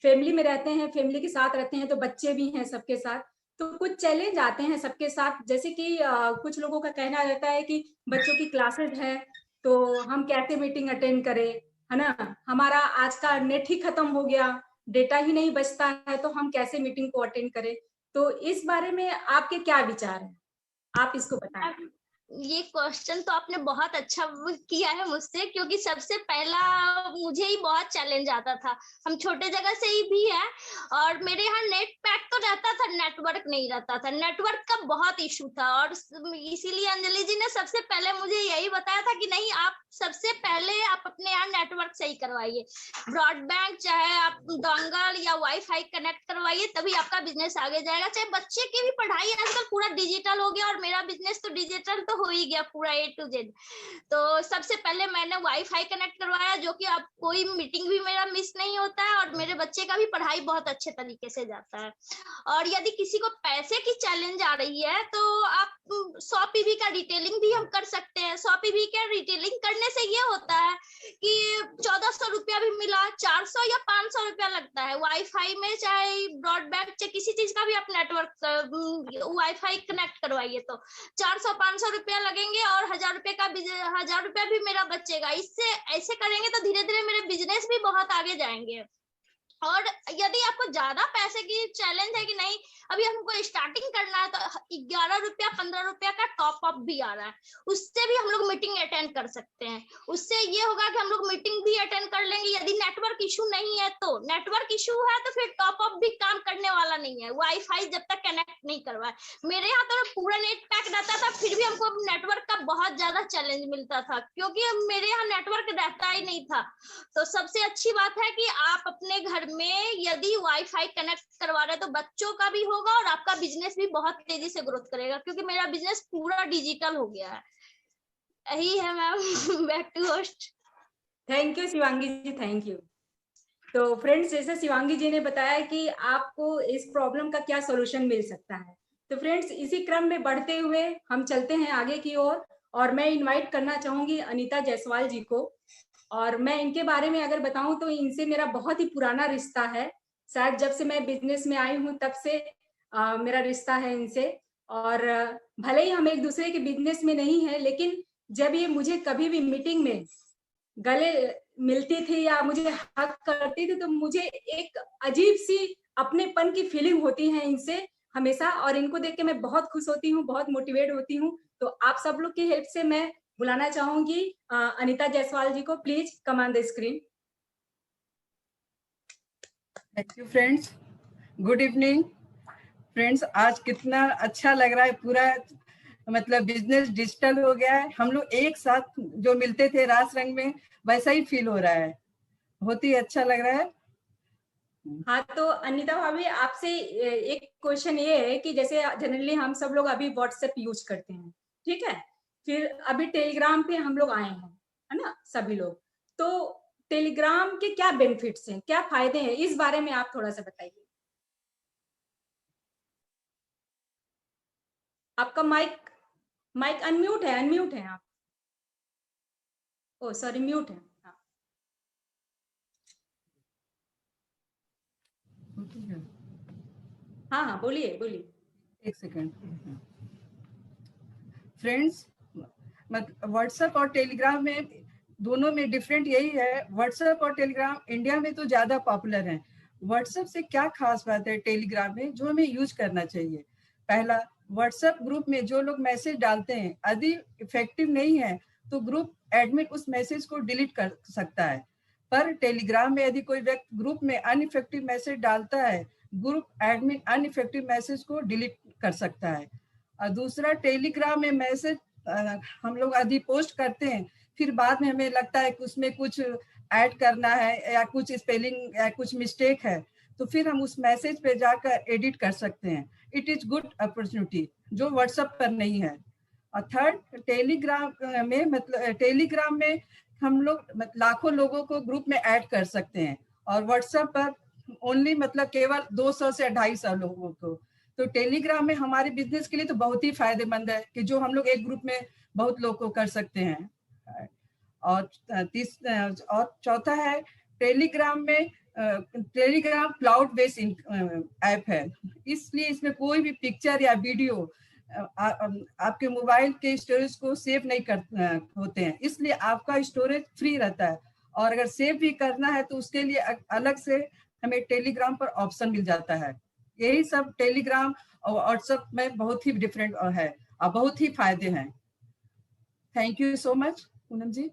फैमिली में रहते हैं, फैमिली के साथ रहते हैं, तो बच्चे भी हैं सबके साथ, तो कुछ चैलेंज आते हैं सबके साथ। जैसे कि कुछ लोगों का कहना रहता है कि बच्चों की क्लासेस है, तो हम कैसे मीटिंग अटेंड करें, है ना। हमारा आज का नेट ही खत्म हो गया, डेटा ही नहीं बचता है, तो हम कैसे मीटिंग को अटेंड करें। तो इस बारे में आपके क्या विचार हैं, आप इसको बताएं। ये क्वेश्चन तो आपने बहुत अच्छा किया है मुझसे, क्योंकि सबसे पहला मुझे ही बहुत चैलेंज आता था। हम छोटे जगह से ही भी है और मेरे यहाँ नेट पैक तो रहता था, नेटवर्क नहीं रहता था। नेटवर्क का बहुत इशू था और इसीलिए अंजलि जी ने सबसे पहले मुझे यही बताया था कि नहीं, आप सबसे पहले आप अपने यहाँ नेटवर्क सही करवाइए, ब्रॉडबैंड चाहे आप डोंगल या वाईफाई कनेक्ट करवाइए, तभी आपका बिजनेस आगे जाएगा। चाहे बच्चे की भी पढ़ाई आजकल पूरा डिजिटल हो गया और मेरा बिजनेस तो डिजिटल तो हो ही गया पूरा A to Z। तो सबसे पहले मैंने वाईफाई कनेक्ट करवाया, जो कि अब कोई मीटिंग भी मेरा मिस नहीं होता है और मेरे बच्चे का भी पढ़ाई बहुत अच्छे तरीके से जाता है। और यदि किसी को पैसे की चैलेंज आ रही है तो आप 100 PV का रिटेलिंग भी हम कर सकते हैं। 100 PV का रिटेलिंग करने से ये होता है कि 1400 रुपया भी मिला, 400 या 500 रुपया लगता है। वाईफाई में चाहे ब्रॉडबैंड चाहे किसी चीज का भी आप नेटवर्क वाईफाई कनेक्ट करवाइए तो 400-500 रुपया लगेंगे और 1000 रुपया भी मेरा बचेगा। इससे ऐसे करेंगे तो धीरे धीरे मेरे बिजनेस भी बहुत आगे जाएंगे। और यदि आपको ज्यादा पैसे की चैलेंज है कि नहीं, अभी हमको स्टार्टिंग करना है, तो 11 रुपया 15 रुपया का टॉप अप भी आ रहा है, उससे भी हम लोग मीटिंग अटेंड कर सकते हैं। उससे ये होगा कि हम लोग मीटिंग भी अटेंड कर लेंगे। यदि नेटवर्क इशू नहीं है तो, नेटवर्क इशू है तो फिर टॉप अप भी काम करने वाला नहीं है, वाईफाई जब तक कनेक्ट नहीं करवाए। मेरे यहाँ तो पूरा नेट पैक रहता था, फिर भी हमको नेटवर्क का बहुत ज्यादा चैलेंज मिलता था, क्योंकि मेरे यहाँ नेटवर्क रहता ही नहीं था। तो सबसे अच्छी बात है कि आप अपने घर में यदि वाईफाई कनेक्ट करवा रहे हैं तो बच्चों का भी होगा और आपका बिजनेस भी बहुत तेजी से ग्रोथ करेगा, क्योंकि मेरा बिजनेस पूरा डिजिटल हो गया है। यही है ma'am. Back to host. Thank you Shivangi ji, thank you. तो फ्रेंड्स, जैसे शिवांगी जी ने बताया कि आपको इस प्रॉब्लम का क्या सॉल्यूशन मिल सकता है, तो फ्रेंड्स इसी क्रम में बढ़ते हुए हम चलते हैं आगे की ओर और मैं इनवाइट करना चाहूंगी अनीता जायसवाल जी को। और मैं इनके बारे में अगर बताऊं तो इनसे मेरा बहुत ही पुराना रिश्ता है, शायद जब से मैं बिजनेस में आई हूं तब से मेरा रिश्ता है इनसे। और भले ही हम एक दूसरे के बिजनेस में नहीं है, लेकिन जब ये मुझे कभी भी मीटिंग में गले मिलती थी या मुझे हक करती थी तो मुझे एक अजीब सी अपनेपन की फीलिंग होती है इनसे हमेशा, और इनको देख के मैं बहुत खुश होती हूँ, बहुत मोटिवेट होती हूँ। तो आप सब लोग की हेल्प से मैं बुलाना चाहूंगी अनीता जायसवाल जी को। Please come on the screen. Thank you friends, good evening friends. आज कितना अच्छा लग रहा है, पूरा मतलब बिजनेस डिजिटल हो गया है। हम लोग एक साथ जो मिलते थे रास रंग में, वैसा ही फील हो रहा है, बहुत ही अच्छा लग रहा है। हाँ, तो अनीता भाभी आपसे एक क्वेश्चन ये है कि जैसे जनरली हम सब लोग अभी व्हाट्सएप यूज करते हैं, ठीक है, फिर अभी टेलीग्राम पे हम लोग आए हैं, है ना, सभी लोग। तो टेलीग्राम के क्या बेनिफिट्स हैं, क्या फायदे हैं, इस बारे में आप थोड़ा सा बताइए। आपका माइक अनम्यूट है आप। ओ सॉरी, म्यूट है। हाँ, बोलिए। एक सेकंड फ्रेंड्स, व्हाट्सएप और टेलीग्राम में दोनों में डिफरेंट यही है, व्हाट्सएप और टेलीग्राम इंडिया में तो ज्यादा पॉपुलर है। व्हाट्सएप से क्या खास बात है टेलीग्राम में जो हमें यूज करना चाहिए? पहला, व्हाट्सएप ग्रुप में जो लोग मैसेज डालते हैं यदि इफेक्टिव नहीं है तो ग्रुप एडमिन उस मैसेज को डिलीट कर सकता है। पर टेलीग्राम में यदि कोई व्यक्ति ग्रुप में अनइफेक्टिव मैसेज डालता है, ग्रुप एडमिन अनइफेक्टिव मैसेज को डिलीट कर सकता है। और दूसरा, टेलीग्राम में मैसेज हम लोग यदि पोस्ट करते हैं, फिर बाद में हमें लगता है कि उसमें कुछ ऐड करना है या कुछ स्पेलिंग या कुछ मिस्टेक है, तो फिर हम उस मैसेज पे जाकर एडिट कर सकते हैं। इट इज गुड अपॉर्चुनिटी जो व्हाट्सएप पर नहीं है। और थर्ड, टेलीग्राम में हम लोग लाखों लोगों को ग्रुप में ऐड कर सकते हैं, और व्हाट्सएप पर ओनली केवल 200 से 250 लोगों को। तो टेलीग्राम में हमारे बिजनेस के लिए तो बहुत ही फायदेमंद है कि जो हम लोग एक ग्रुप में बहुत लोग को कर सकते हैं। और चौथा है, टेलीग्राम क्लाउड बेस्ड ऐप है, इसलिए इसमें कोई भी पिक्चर या वीडियो आपके मोबाइल के स्टोरेज को सेव नहीं होते हैं, इसलिए आपका स्टोरेज फ्री रहता है। और अगर सेव भी करना है तो उसके लिए अलग से हमें टेलीग्राम पर ऑप्शन मिल जाता है। यही सब टेलीग्राम और व्हाट्सएप में बहुत ही डिफरेंट है और बहुत ही फायदे हैं। Thank you so much Poonam ji.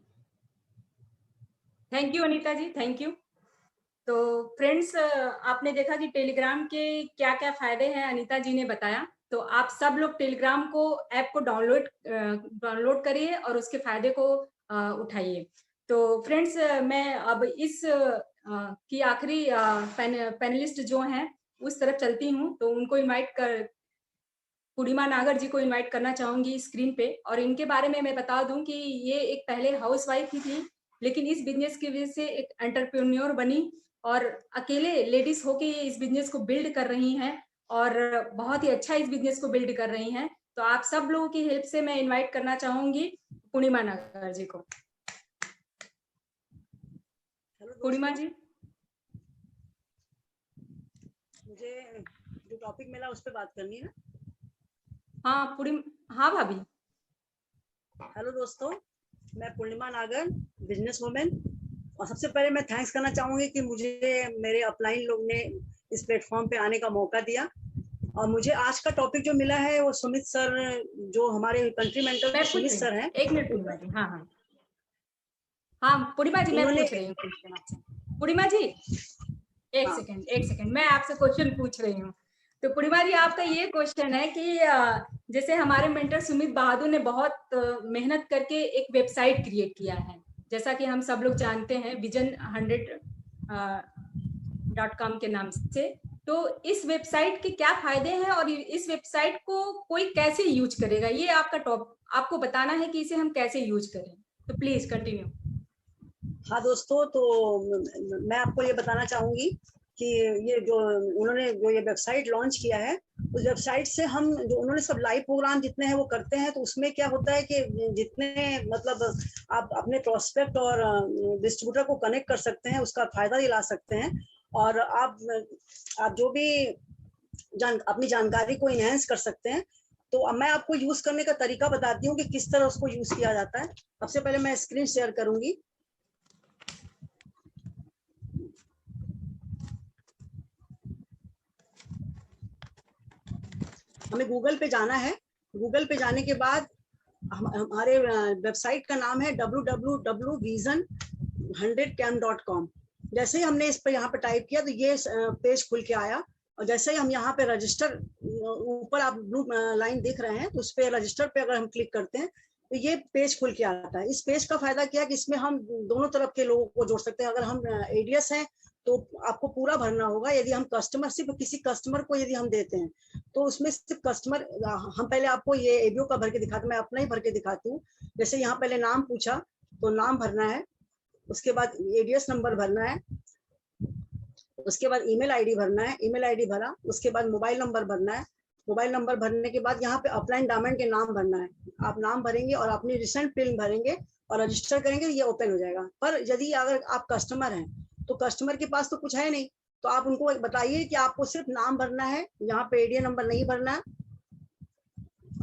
Thank you Anita ji, thank you. तो फ्रेंड्स, आपने देखा कि टेलीग्राम के क्या क्या फायदे हैं, अनीता जी ने बताया। तो आप सब लोग टेलीग्राम को ऐप को डाउनलोड करिए और उसके फायदे को उठाइए। तो फ्रेंड्स, मैं अब इस की आखिरी पैनलिस्ट जो हैं उस तरफ चलती हूँ, तो उनको पूर्णिमा नागर जी को इनवाइट करना चाहूंगी स्क्रीन पे। और इनके बारे में मैं बता दूं कि ये एक पहले हाउसवाइफ ही थी, लेकिन इस बिजनेस की वजह से एक एंटरप्रेन्योर बनी और अकेले लेडीज होके ये इस बिजनेस को बिल्ड कर रही हैं और बहुत ही अच्छा इस बिजनेस को बिल्ड कर रही हैं। तो आप सब लोगों की हेल्प से मैं इनवाइट करना चाहूंगी पूर्णिमा नागर जी को। पूर्णिमा जी, मुझे जो टॉपिक मिला उस पर बात करनी है ना? हाँ भाभी। हेलो दोस्तों, मैं पूर्णिमा नागर, बिजनेस वुमेन। और सबसे पहले मैं थैंक्स करना चाहूंगी कि मुझे मेरे अपलाइन लोग ने इस प्लेटफॉर्म पे आने का मौका दिया। और मुझे आज का टॉपिक जो मिला है वो सुमित सर, जो हमारे कंट्री मेंटर सुमित सर हैं। एक मिनट पूर्णिमा जी। हाँ पूर्णिमा जी, मैं पूछ रही हूँ पूर्णिमा जी, एक सेकंड, मैं आपसे क्वेश्चन पूछ रही हूँ। तो पूर्णिमा जी, आपका ये क्वेश्चन है कि जैसे हमारे मेंटर सुमित बहादुर ने बहुत मेहनत करके एक वेबसाइट क्रिएट किया है, जैसा कि हम सब लोग जानते हैं, vision100.com के नाम से। तो इस वेबसाइट के क्या फायदे हैं और इस वेबसाइट को कोई कैसे यूज करेगा, ये आपको बताना है कि इसे हम कैसे यूज करें। तो प्लीज कंटिन्यू। हाँ दोस्तों, तो मैं आपको ये बताना चाहूंगी कि ये जो उन्होंने जो ये वेबसाइट लॉन्च किया है, उस वेबसाइट से हम जो उन्होंने सब लाइव प्रोग्राम जितने हैं वो करते हैं, तो उसमें क्या होता है कि जितने मतलब आप अपने प्रोस्पेक्ट और डिस्ट्रीब्यूटर को कनेक्ट कर सकते हैं, उसका फायदा दिला सकते हैं, और आप जो भी अपनी जानकारी को इनहेंस कर सकते हैं। तो अब मैं आपको यूज करने का तरीका बताती हूँ कि किस तरह उसको यूज किया जाता है। सबसे पहले मैं स्क्रीन शेयर करूंगी। हमें गूगल पे जाना है। गूगल पे जाने के बाद हमारे वेबसाइट का नाम है www.vision100cam.com। जैसे ही हमने इस पर यहाँ पे टाइप किया तो ये पेज खुल के आया, और जैसे ही हम यहाँ पे रजिस्टर, ऊपर आप ब्लू लाइन देख रहे हैं, तो उस पे रजिस्टर पे अगर हम क्लिक करते हैं तो ये पेज खुल के आता है। इस पेज का फायदा क्या है कि इसमें हम दोनों तरफ के लोगों को जोड़ सकते हैं। अगर हम एडीएस हैं तो आपको पूरा भरना होगा। यदि हम कस्टमर, सिर्फ किसी कस्टमर को यदि हम देते हैं तो उसमें सिर्फ कस्टमर, हम पहले आपको ये एबीओ का भर के दिखाते, मैं अपना ही भर के दिखाती हूँ। जैसे यहाँ पहले नाम पूछा तो नाम भरना है, उसके बाद एडीएस नंबर भरना है, उसके बाद ईमेल आईडी भरना है, ईमेल आईडी भरा, उसके बाद मोबाइल नंबर भरना है, मोबाइल नंबर भरने के बाद यहाँ पे अपलाइन डायमंड के नाम भरना है। आप नाम भरेंगे और अपनी रिसेंट फिल्म भरेंगे और रजिस्टर करेंगे, ये ओपन हो जाएगा। पर यदि अगर आप कस्टमर हैं तो कस्टमर के पास तो कुछ है नहीं, तो आप उनको बताइए कि आपको सिर्फ नाम भरना है, यहाँ पे एडीए नंबर नहीं भरना है,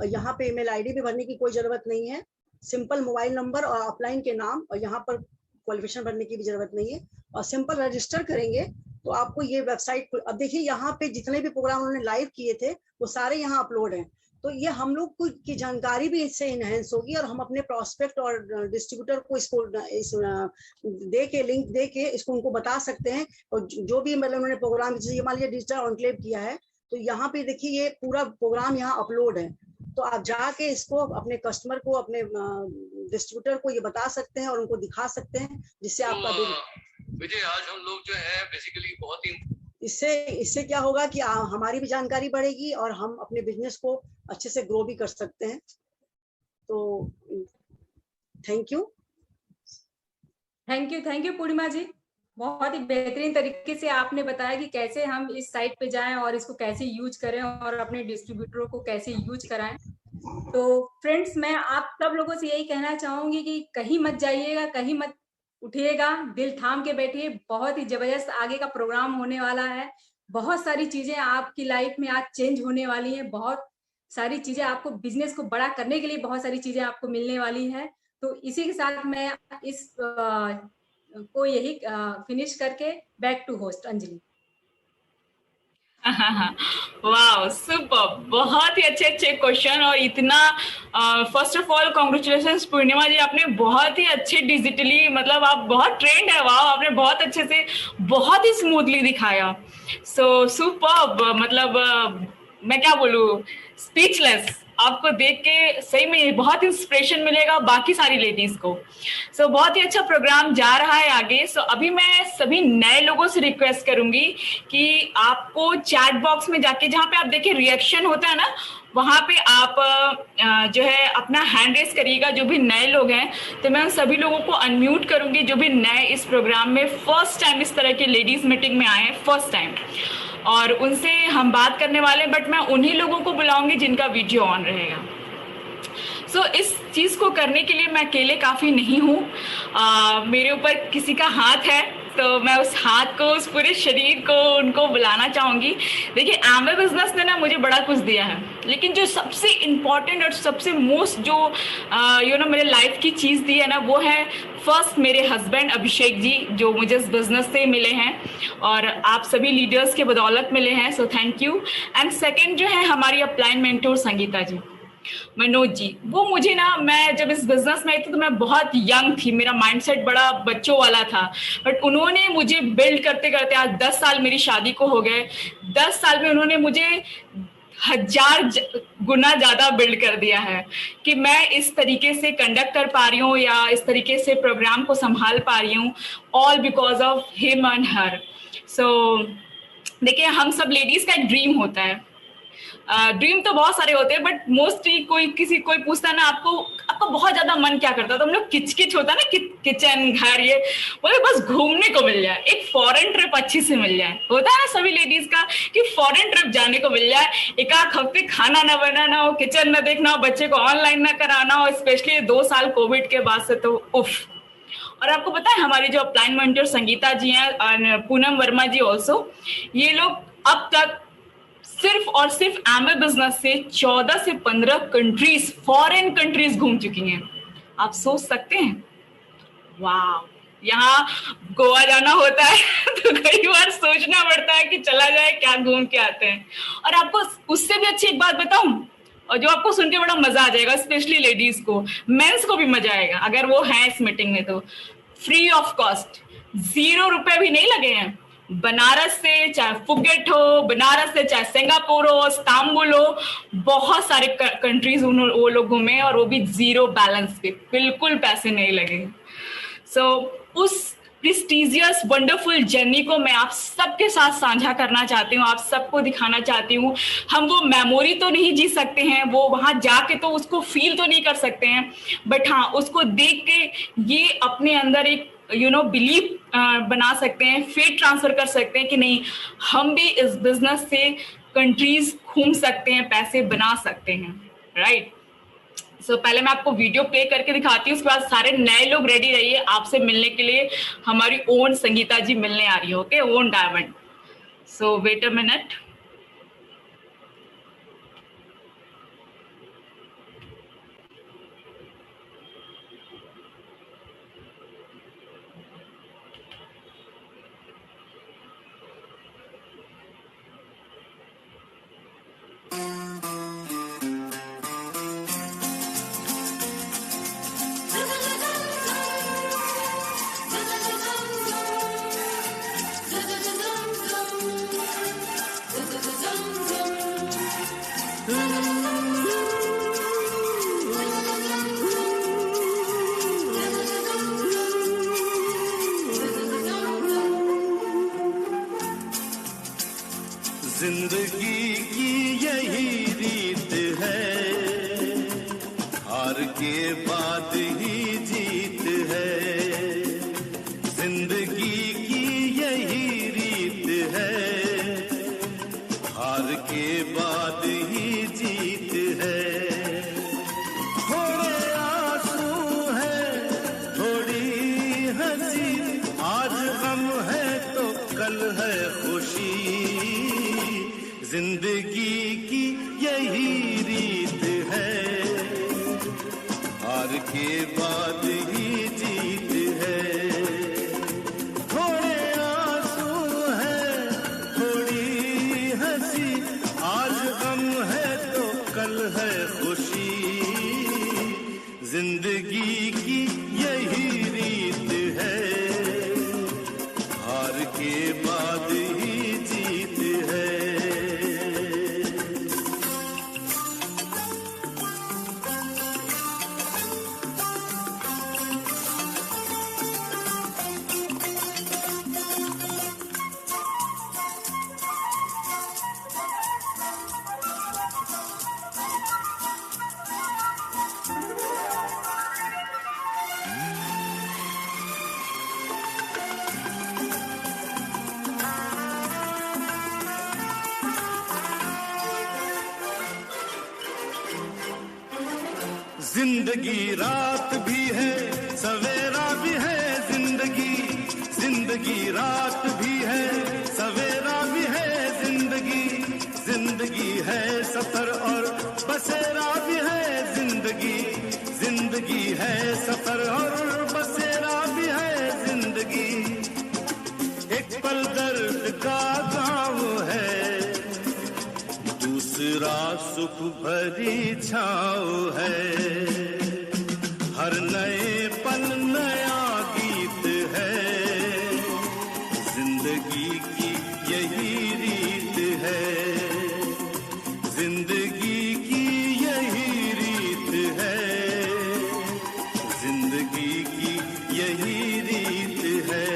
और यहाँ पे ईमेल आईडी भी भरने की कोई जरूरत नहीं है। सिंपल मोबाइल नंबर और अपलाइन के नाम, और यहाँ पर क्वालिफिकेशन भरने की भी जरूरत नहीं है, और सिंपल रजिस्टर करेंगे तो आपको ये वेबसाइट। अब देखिए यहाँ पे जितने भी प्रोग्राम उन्होंने लाइव किए थे वो सारे यहाँ अपलोड हैं। तो ये हम लोग की जानकारी भी इससे इनहेंस होगी, और हम अपने प्रोस्पेक्ट और डिस्ट्रीब्यूटर को इसको दे के, लिंक दे के इसको उनको बता सकते हैं। और जो भी मतलब उन्होंने प्रोग्राम, जैसे मान लीजिए डिजिटल एन्क्लेव किया है, तो यहाँ पे देखिए ये पूरा प्रोग्राम यहाँ अपलोड है। तो आप जाके इसको अपने कस्टमर को, अपने डिस्ट्रीब्यूटर को ये बता सकते हैं और उनको दिखा सकते हैं, जिससे आपका विजय, आज हम लोग जो है बेसिकली बहुत ही, इससे क्या होगा कि हमारी भी जानकारी बढ़ेगी और हम अपने बिजनेस को अच्छे से ग्रो भी कर सकते हैं। तो थैंक यू पूर्णिमा जी, बहुत ही बेहतरीन तरीके से आपने बताया कि कैसे हम इस साइट पे जाएं और इसको कैसे यूज करें और अपने डिस्ट्रीब्यूटरों को कैसे यूज कराएं। तो फ्रेंड्स, मैं आप सब लोगों से यही कहना चाहूंगी कि कहीं मत जाइएगा, कहीं मत उठिएगा, दिल थाम के बैठिए। बहुत ही जबरदस्त आगे का प्रोग्राम होने वाला है। बहुत सारी चीजें आपकी लाइफ में आज चेंज होने वाली हैं। बहुत सारी चीजें आपको, बिजनेस को बड़ा करने के लिए बहुत सारी चीजें आपको मिलने वाली हैं। तो इसी के साथ मैं इस को यही फिनिश करके बैक टू होस्ट अंजलि। वाह, सुपर, बहुत ही अच्छे अच्छे क्वेश्चन, और इतना फर्स्ट ऑफ ऑल कांग्रेचुलेशंस पूर्णिमा जी, आपने बहुत ही अच्छे डिजिटली, मतलब आप बहुत ट्रेंड है, वाह, आपने बहुत अच्छे से, बहुत ही स्मूथली दिखाया। सो सुपर, मतलब मैं क्या बोलूं, स्पीचलेस। आपको देख के सही में बहुत इंस्पिरेशन मिलेगा बाकी सारी लेडीज को। सो बहुत ही अच्छा प्रोग्राम जा रहा है आगे। सो अभी मैं सभी नए लोगों से रिक्वेस्ट करूंगी कि आपको चैट बॉक्स में जाके, जहाँ पे आप देखिए रिएक्शन होता है ना, वहां पे आप जो है अपना हैंड रेस करिएगा, जो भी नए लोग हैं। तो मैं उन सभी लोगों को अनम्यूट करूंगी जो भी नए इस प्रोग्राम में फर्स्ट टाइम इस तरह के लेडीज मीटिंग में आए हैं, फर्स्ट टाइम, और उनसे हम बात करने वाले हैं। बट मैं उन्हीं लोगों को बुलाऊंगी जिनका वीडियो ऑन रहेगा। सो इस चीज को करने के लिए मैं अकेले काफी नहीं हूँ, मेरे ऊपर किसी का हाथ है, तो मैं उस हाथ को, उस पूरे शरीर को उनको बुलाना चाहूंगी। देखिए, एमवे बिजनेस ने ना मुझे बड़ा कुछ दिया है, लेकिन जो सबसे इम्पोर्टेंट और सबसे मोस्ट जो मेरे लाइफ की चीज दी है ना, वो है फर्स्ट मेरे हस्बैंड अभिषेक जी, जो मुझे इस बिजनेस से मिले हैं और आप सभी लीडर्स के बदौलत मिले हैं। So thank you. And second जो है हमारी अपलाइन मेंटोर संगीता जी, मनोज जी, वो मुझे ना, मैं जब इस बिजनेस में आई थी तो मैं बहुत यंग थी, मेरा माइंडसेट बड़ा बच्चों वाला था, बट उन्होंने मुझे बिल्ड करते करते, आज 10 साल मेरी शादी को हो गए, 10 साल में उन्होंने मुझे 1000 गुना ज्यादा बिल्ड कर दिया है कि मैं इस तरीके से कंडक्ट कर पा रही हूँ या इस तरीके से प्रोग्राम को संभाल पा रही हूँ, all because of him and her. So देखिए, हम सब लेडीज का एक ड्रीम होता है, ड्रीम तो बहुत सारे होते हैं, बट मोस्टली कोई पूछता है ना आपको आपका बहुत ज्यादा मन क्या करता है, तो हम लोग किचकिच होता है ना, किचन घर, ये बोले बस घूमने को मिल जाए, एक फॉरेन ट्रिप अच्छी से मिल जाए। होता है ना सभी लेडीज का कि फॉरेन ट्रिप जाने को मिल जाए, एक आध हफ्ते खाना ना बनाना हो, किचन ना देखना हो, बच्चे को ऑनलाइन ना कराना हो, स्पेशली 2 साल कोविड के बाद से तो उफ। और आपको पता है हमारे जो अपलाइन मेंटर संगीता जी हैं और पूनम वर्मा जी ऑल्सो, ये लोग अब तक सिर्फ और सिर्फ एमवे बिजनेस से 14 से 15 कंट्रीज, फॉरेन कंट्रीज घूम चुकी हैं। आप सोच सकते हैं, वाह। यहाँ गोवा जाना होता है तो कई बार सोचना पड़ता है कि चला जाए, क्या घूम के आते हैं। और आपको उससे भी अच्छी एक बात बताऊं, और जो आपको सुन के बड़ा मजा आ जाएगा, स्पेशली लेडीज को, मेंस को भी मजा आएगा अगर वो है इस मीटिंग में, तो फ्री ऑफ कॉस्ट, 0 रुपए भी नहीं लगे हैं। बनारस से चाहे फुकेट हो, बनारस से चाहे सिंगापुर हो, इस्तांबुल हो, बहुत सारे कंट्रीज वो लोग घूमे और वो भी 0 बैलेंस पे, बिल्कुल पैसे नहीं लगे। सो उस प्रेस्टिजियस वंडरफुल जर्नी को मैं आप सबके साथ साझा करना चाहती हूँ, आप सबको दिखाना चाहती हूँ। हम वो मेमोरी तो नहीं जी सकते हैं, वो वहां जाके तो उसको फील तो नहीं कर सकते हैं, बट हाँ उसको देख के ये अपने अंदर एक बिलीव बना सकते हैं, फेथ ट्रांसफर कर सकते हैं कि नहीं, हम भी इस बिजनेस से कंट्रीज घूम सकते हैं, पैसे बना सकते हैं, राइट। सो पहले मैं आपको वीडियो प्ले करके दिखाती हूँ, उसके बाद सारे नए लोग रेडी रहिए आपसे मिलने के लिए। हमारी ओन संगीता जी मिलने आ रही है, okay, own diamond. So wait a minute. जिंदगी की यही रीत है, हार के बाद ही जीत है। जिंदगी की यही रीत है, हार के बाद ही जीत है। थोड़े आंसू है, थोड़ी हंसी, आज गम है तो कल है खुशी। जिंदगी की यही रीत है, हार के बाद ही जीत है। थोड़े आंसू है, थोड़ी हंसी, आज गम है तो कल है खुशी। जिंदगी की यही रीत है, हार के बाद ही जीत है। जिंदगी रात भी है, सवेरा भी है। जिंदगी रात भी है, सवेरा भी है। जिंदगी है सफर और बसेरा भी है। जिंदगी है सफर और बसेरा भी है। जिंदगी एक पल दर्द का गाँव है, दूसरा सुख भरी छाँव है। हर नए पल नया गीत है, जिंदगी की यही रीत है। जिंदगी की यही रीत है, जिंदगी की यही रीत है।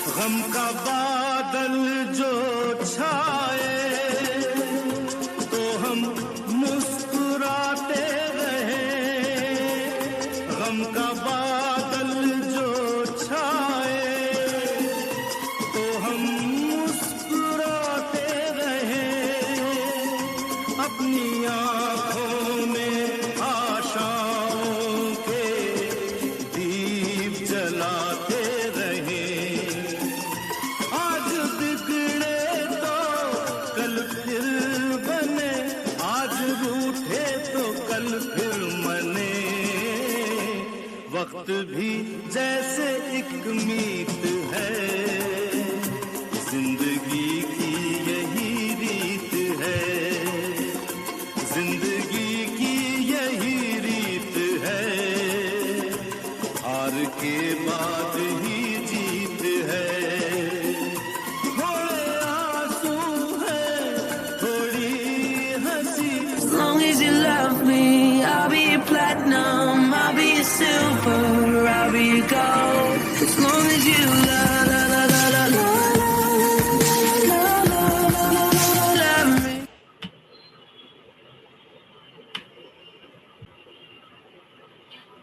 गम का बादल जो छाए तो हम मुस्कुराते रहे, गम का बादल जो छाए तो हम मुस्कुराते रहे, अपनी आँखों में आशाओं के दीप जलाते रहे। आज बिगड़े तो कल फिर बने, आज रूठे तो कल फिर मने, वक्त भी जैसे एक मीत है, जिंदगी की यही रीत है, जिंदगी की यही रीत है, हार के बाद ही जीत है। थोड़े आंसू है, थोड़ी हंसी। As long as you love me, I'll be platinum, I'll be silver, I'll be gold. As long as you love me.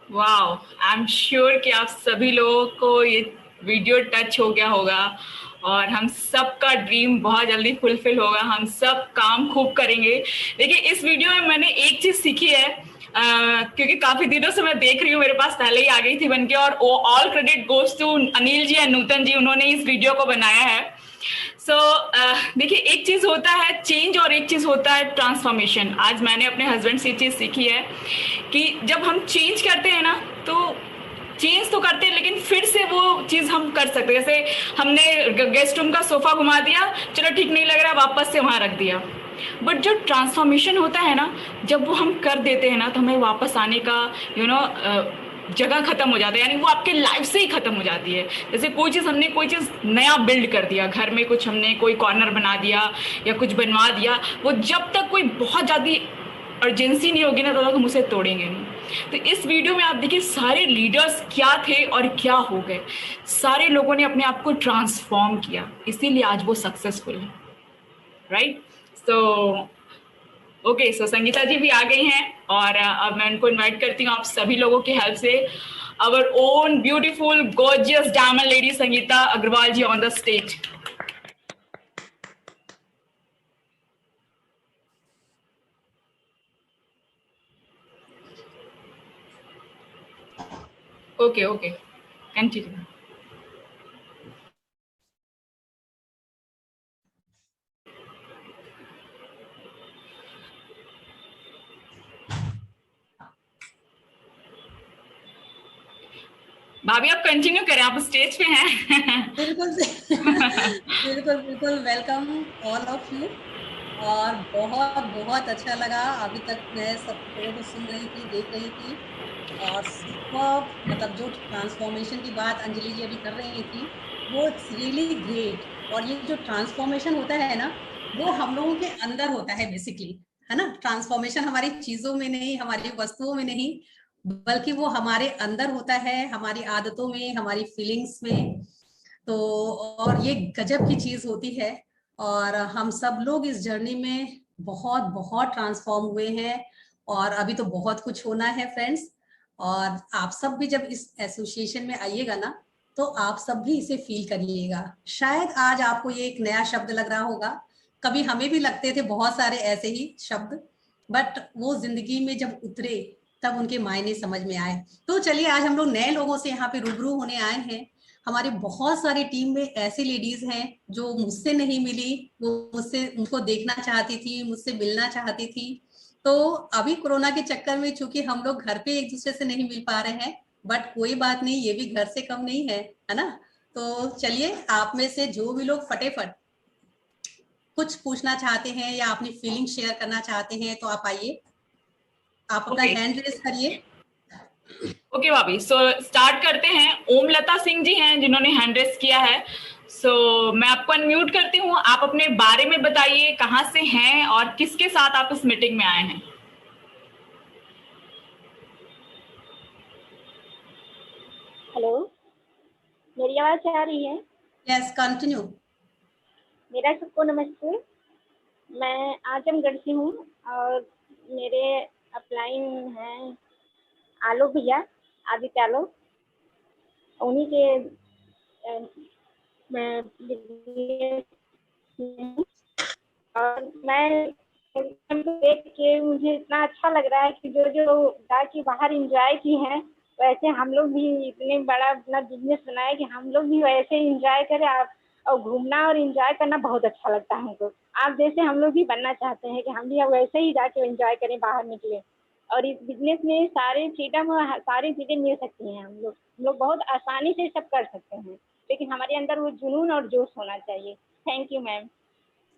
Wow, I am sure कि आप सभी लोगों को ये वीडियो टच हो गया होगा और हम सबका ड्रीम बहुत जल्दी फुलफिल होगा, हम सब काम खूब करेंगे। देखिए, इस वीडियो में मैंने एक चीज सीखी है, क्योंकि काफी दिनों से मैं देख रही हूँ, मेरे पास पहले ही आ गई थी बनके, और all credit goes to Anil ji and Nutan ji, उन्होंने इस वीडियो को बनाया है। सो देखिए, एक चीज होता है चेंज और एक चीज होता है ट्रांसफॉर्मेशन। आज मैंने अपने हस्बैंड से ये चीज सीखी है कि जब हम चेंज करते हैं ना, तो चेंज तो करते हैं लेकिन फिर से वो चीज हम कर सकते हैं। जैसे हमने गेस्ट रूम का सोफा घुमा दिया, चलो ठीक नहीं लग रहा, वापस से वहां रख दिया। बट जो ट्रांसफॉर्मेशन होता है ना, जब वो हम कर देते हैं ना, तो हमें वापस आने का जगह खत्म हो जाता है, यानी वो आपके लाइफ से ही खत्म हो जाती है। जैसे कोई चीज नया बिल्ड कर दिया, घर में कुछ हमने कोई कॉर्नर बना दिया या कुछ बनवा दिया, वो जब तक कोई बहुत ज्यादा अर्जेंसी नहीं होगी ना, तब तक हम उसे तोड़ेंगे नहीं। तो इस वीडियो में आप देखिए, सारे लीडर्स क्या थे और क्या हो गए। सारे लोगों ने अपने आप को ट्रांसफॉर्म किया, इसीलिए आज वो सक्सेसफुल है, राइट। सो ओके, सो संगीता जी भी आ गई हैं और अब मैं उनको इनवाइट करती हूँ आप सभी लोगों की हेल्प से, our own beautiful gorgeous diamond lady Sangeeta Agarwal ji on the stage. Okay okay, continue. भाभी आप कंटिन्यू करें, आप स्टेज पे हैं। बिल्कुल बिल्कुल बिल्कुल, वेलकम ऑल ऑफ यू। और बहुत बहुत अच्छा लगा, अभी तक मैं सब लोगों को सुन रही थी, देख रही थी, और मतलब जो ट्रांसफॉर्मेशन की बात अंजलि जी अभी कर रही थी, वो इट्स रियली ग्रेट। और ये जो ट्रांसफॉर्मेशन होता है ना, वो हम लोगों के अंदर होता है बेसिकली, है ना। ट्रांसफॉर्मेशन हमारी चीजों में नहीं, हमारी वस्तुओं में नहीं, बल्कि वो हमारे अंदर होता है, हमारी आदतों में, हमारी फीलिंग्स में। तो और ये गजब की चीज होती है, और हम सब लोग इस जर्नी में बहुत बहुत ट्रांसफॉर्म हुए हैं, और अभी तो बहुत कुछ होना है फ्रेंड्स। और आप सब भी जब इस एसोसिएशन में आइएगा ना, तो आप सब भी इसे फील करिएगा। शायद आज आपको ये एक नया शब्द लग रहा होगा, कभी हमें भी लगते थे बहुत सारे ऐसे ही शब्द, बट वो जिंदगी में जब उतरे तब उनके मायने समझ में आए। तो चलिए, आज हम लोग नए लोगों से यहाँ पे रूबरू होने आए हैं। हमारे बहुत सारी टीम में ऐसी लेडीज हैं जो मुझसे नहीं मिली, वो मुझसे उनको देखना चाहती थी, मुझसे मिलना चाहती थी। तो अभी कोरोना के चक्कर में चूंकि हम लोग घर पे एक दूसरे से नहीं मिल पा रहे हैं, बट कोई बात नहीं, ये भी घर से कम नहीं है, है ना। तो चलिए, आप में से जो भी लोग फटाफट कुछ पूछना चाहते हैं या अपनी फीलिंग शेयर करना चाहते हैं, तो आप आइए, आप अपना हैंड रेज करिए। ओके भाभी, सो स्टार्ट करते हैं। ओमलता सिंह जी हैं जिन्होंने हैंड रेज किया है। सो मैं आपको अनम्यूट करती हूँ, आप अपने बारे में बताइए, कहाँ से हैं और किसके साथ आप इस मीटिंग में आए हैं। हेलो, मेरी आवाज आ रही है? Yes, continue. मेरा सबको नमस्ते। मैं आजमगढ़ से हूँ और मेरे अपलाइन हैं आलोक भैया, आदित्य आलोक, उन्हीं के मैं और मैं देख के मुझे इतना अच्छा लग रहा है कि जो जो जाके बाहर एंजॉय की हैं वैसे हम लोग भी इतने बड़ा अपना बिजनेस बनाए कि हम लोग भी वैसे एंजॉय करें। आप और घूमना और एंजॉय करना बहुत अच्छा लगता है हमको। आप जैसे हम लोग भी बनना चाहते हैं कि हम भी वैसे ही जाके एंजॉय करें, बाहर निकले और इस बिजनेस में सारे फ्रीडम और सारी चीज़ें मिल सकती हैं। हम लोग बहुत आसानी से सब कर सकते हैं, लेकिन हमारे अंदर वो जुनून और जोश होना चाहिए। Thank you ma'am.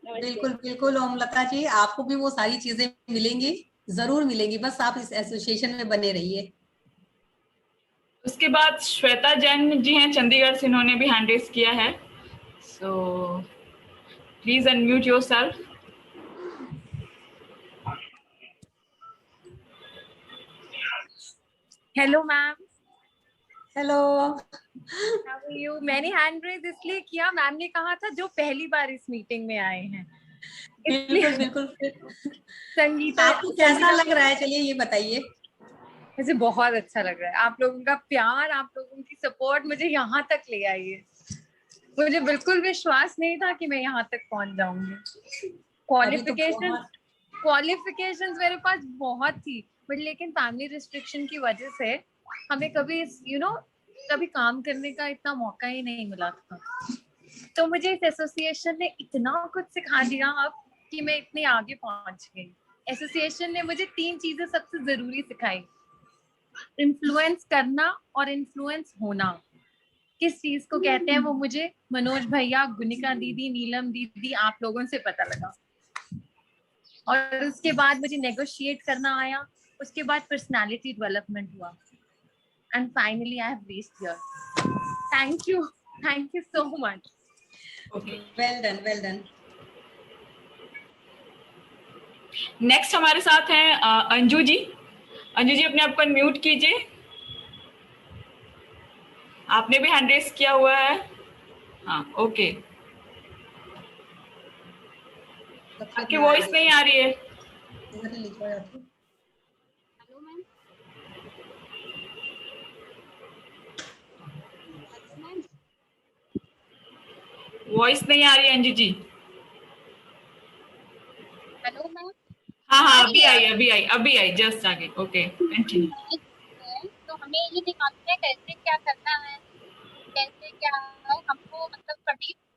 बिल्कुल बिल्कुल ओमलता जी, आपको भी वो सारी चीजें मिलेंगी, जरूर मिलेंगी, बस आप इस एसोसिएशन में बने रहिए। उसके बाद श्वेता जैन जी हैं चंडीगढ़ से, इन्होंने भी हैंड रेज किया है, so please unmute yourself. Hello ma'am. Hello, how are you? मैंने हैंड रेज इसलिए किया, मैम ने कहा था जो पहली बार इस मीटिंग में आए हैं। बिल्कुल बिल्कुल। संगीता, आपको कैसा लग रहा है, चलिए ये बताइए। मुझे बहुत अच्छा लग रहा है, आप लोगों का प्यार, आप लोगों की सपोर्ट मुझे यहाँ तक ले आई है। मुझे बिल्कुल विश्वास नहीं था कि मैं यहाँ तक पहुंच जाऊंगी। क्वालिफिकेशंस मेरे पास बहुत थी, बट लेकिन फैमिली रिस्ट्रिक्शन की वजह से हमें कभी कभी काम करने का इतना मौका ही नहीं मिला था। तो मुझे इस एसोसिएशन ने इतना कुछ सिखा दिया अब कि मैं इतने आगे पहुंच गई। एसोसिएशन ने मुझे 3 चीजें सबसे जरूरी सिखाई, इन्फ्लुएंस करना और इन्फ्लुएंस होना। किस चीज को कहते हैं वो मुझे मनोज भैया, गुनिका दीदी, नीलम दीदी, आप लोगों से पता लगा। और उसके बाद मुझे नेगोशिएट करना आया, उसके बाद पर्सनालिटी डेवलपमेंट हुआ, and finally I have reached here. Thank you so much. Well done, well done. Next हमारे साथ हैं अंजू जी। अंजू जी, अपने आप को म्यूट कीजिए। आपने भी हैंड रेज किया हुआ है। हाँ, ओके। आपकी वॉइस नहीं आ रही है। वॉइस नहीं आ रही है अंजू जी। Hello ma'am. हाँ, अभी आई जस्ट आगे। Okay, continue. तो हमें ये दिखाते हैं कैसे क्या करना है, कैसे क्या है। हमको मतलब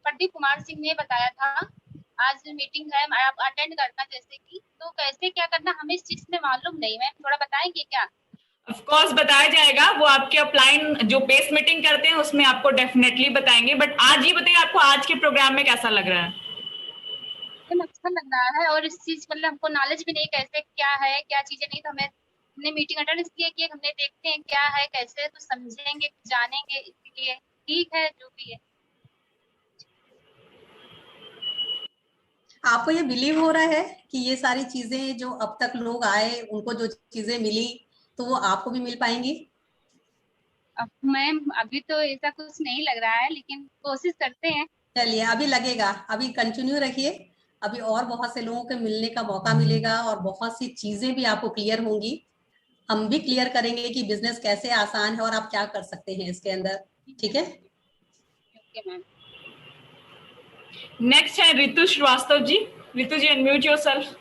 प्रदीप कुमार सिंह ने बताया था, आज मीटिंग है आप अटेंड करना, जैसे कि तो कैसे क्या करना हमें इस चीज में मालूम नहीं। मैम थोड़ा बताएंगे क्या? ऑफ कोर्स बताया जाएगा, वो आपके अपलाइन जो बेस मीटिंग करते हैं उसमें आपको डेफिनेटली बताएंगे। बट आज ये बताइए, आपको आज के प्रोग्राम में कैसा लग रहा है? अच्छा लग रहा है, और इस चीज मतलब हमको नॉलेज भी नहीं कैसे क्या है क्या चीजें नहीं, तो हमने मीटिंग अटेंड इसलिए की, हमने देखते हैं क्या है कैसे, तो समझेंगे जानेंगे, इसलिए ठीक है जो भी है। आपको ये बिलीव हो रहा है कि ये सारी चीजें जो अब तक लोग आए उनको जो चीजें मिली तो वो आपको भी मिल पाएंगी? अब मैम अभी तो ऐसा कुछ नहीं लग रहा है, लेकिन कोशिश करते हैं। चलिए, अभी लगेगा, अभी कंटिन्यू रखिए, अभी और बहुत से लोगों को मिलने का मौका मिलेगा और बहुत सी चीजें भी आपको क्लियर होंगी। हम भी क्लियर करेंगे कि बिजनेस कैसे आसान है और आप क्या कर सकते हैं इसके अंदर। ठीक है, ओके मैम। नेक्स्ट है रितु श्रीवास्तव जी। रितु जी, अनम्यूट योरसेल्फ।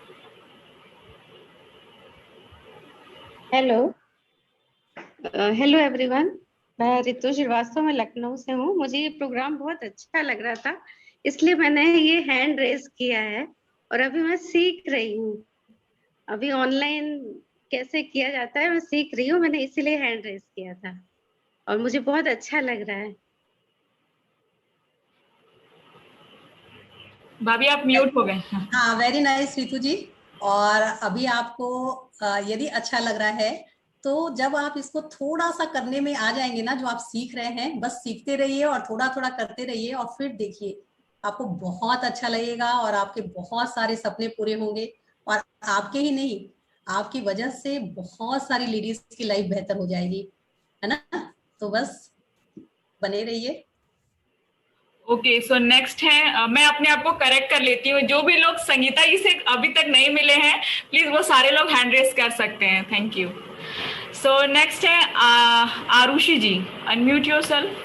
हेलो एवरीवन, मैं रितु श्रीवास्तव, मैं लखनऊ से हूँ। मुझे ये प्रोग्राम बहुत अच्छा लग रहा था, इसलिए मैंने ये हैंड रेज किया है और अभी मैं सीख रही हूँ। अभी ऑनलाइन कैसे किया जाता है मैं सीख रही हूँ, मैंने इसीलिए हैंड रेज किया था और मुझे बहुत अच्छा लग रहा है। भाभी आप म्यूट हो गए। हाँ, वेरी नाइस रितु जी। और अभी आपको यदि अच्छा लग रहा है तो जब आप इसको थोड़ा सा करने में आ जाएंगे ना, जो आप सीख रहे हैं, बस सीखते रहिए और थोड़ा थोड़ा करते रहिए और फिर देखिए आपको बहुत अच्छा लगेगा और आपके बहुत सारे सपने पूरे होंगे। और आपके ही नहीं, आपकी वजह से बहुत सारी लेडीज की लाइफ बेहतर हो जाएगी, है ना? तो बस बने रहिए। ओके, सो नेक्स्ट है, मैं अपने आप को करेक्ट कर लेती हूँ, जो भी लोग संगीता जी से अभी तक नहीं मिले हैं प्लीज वो सारे लोग हैंड रेस कर सकते हैं। Thank you. सो नेक्स्ट है Arushi ji, unmute yourself.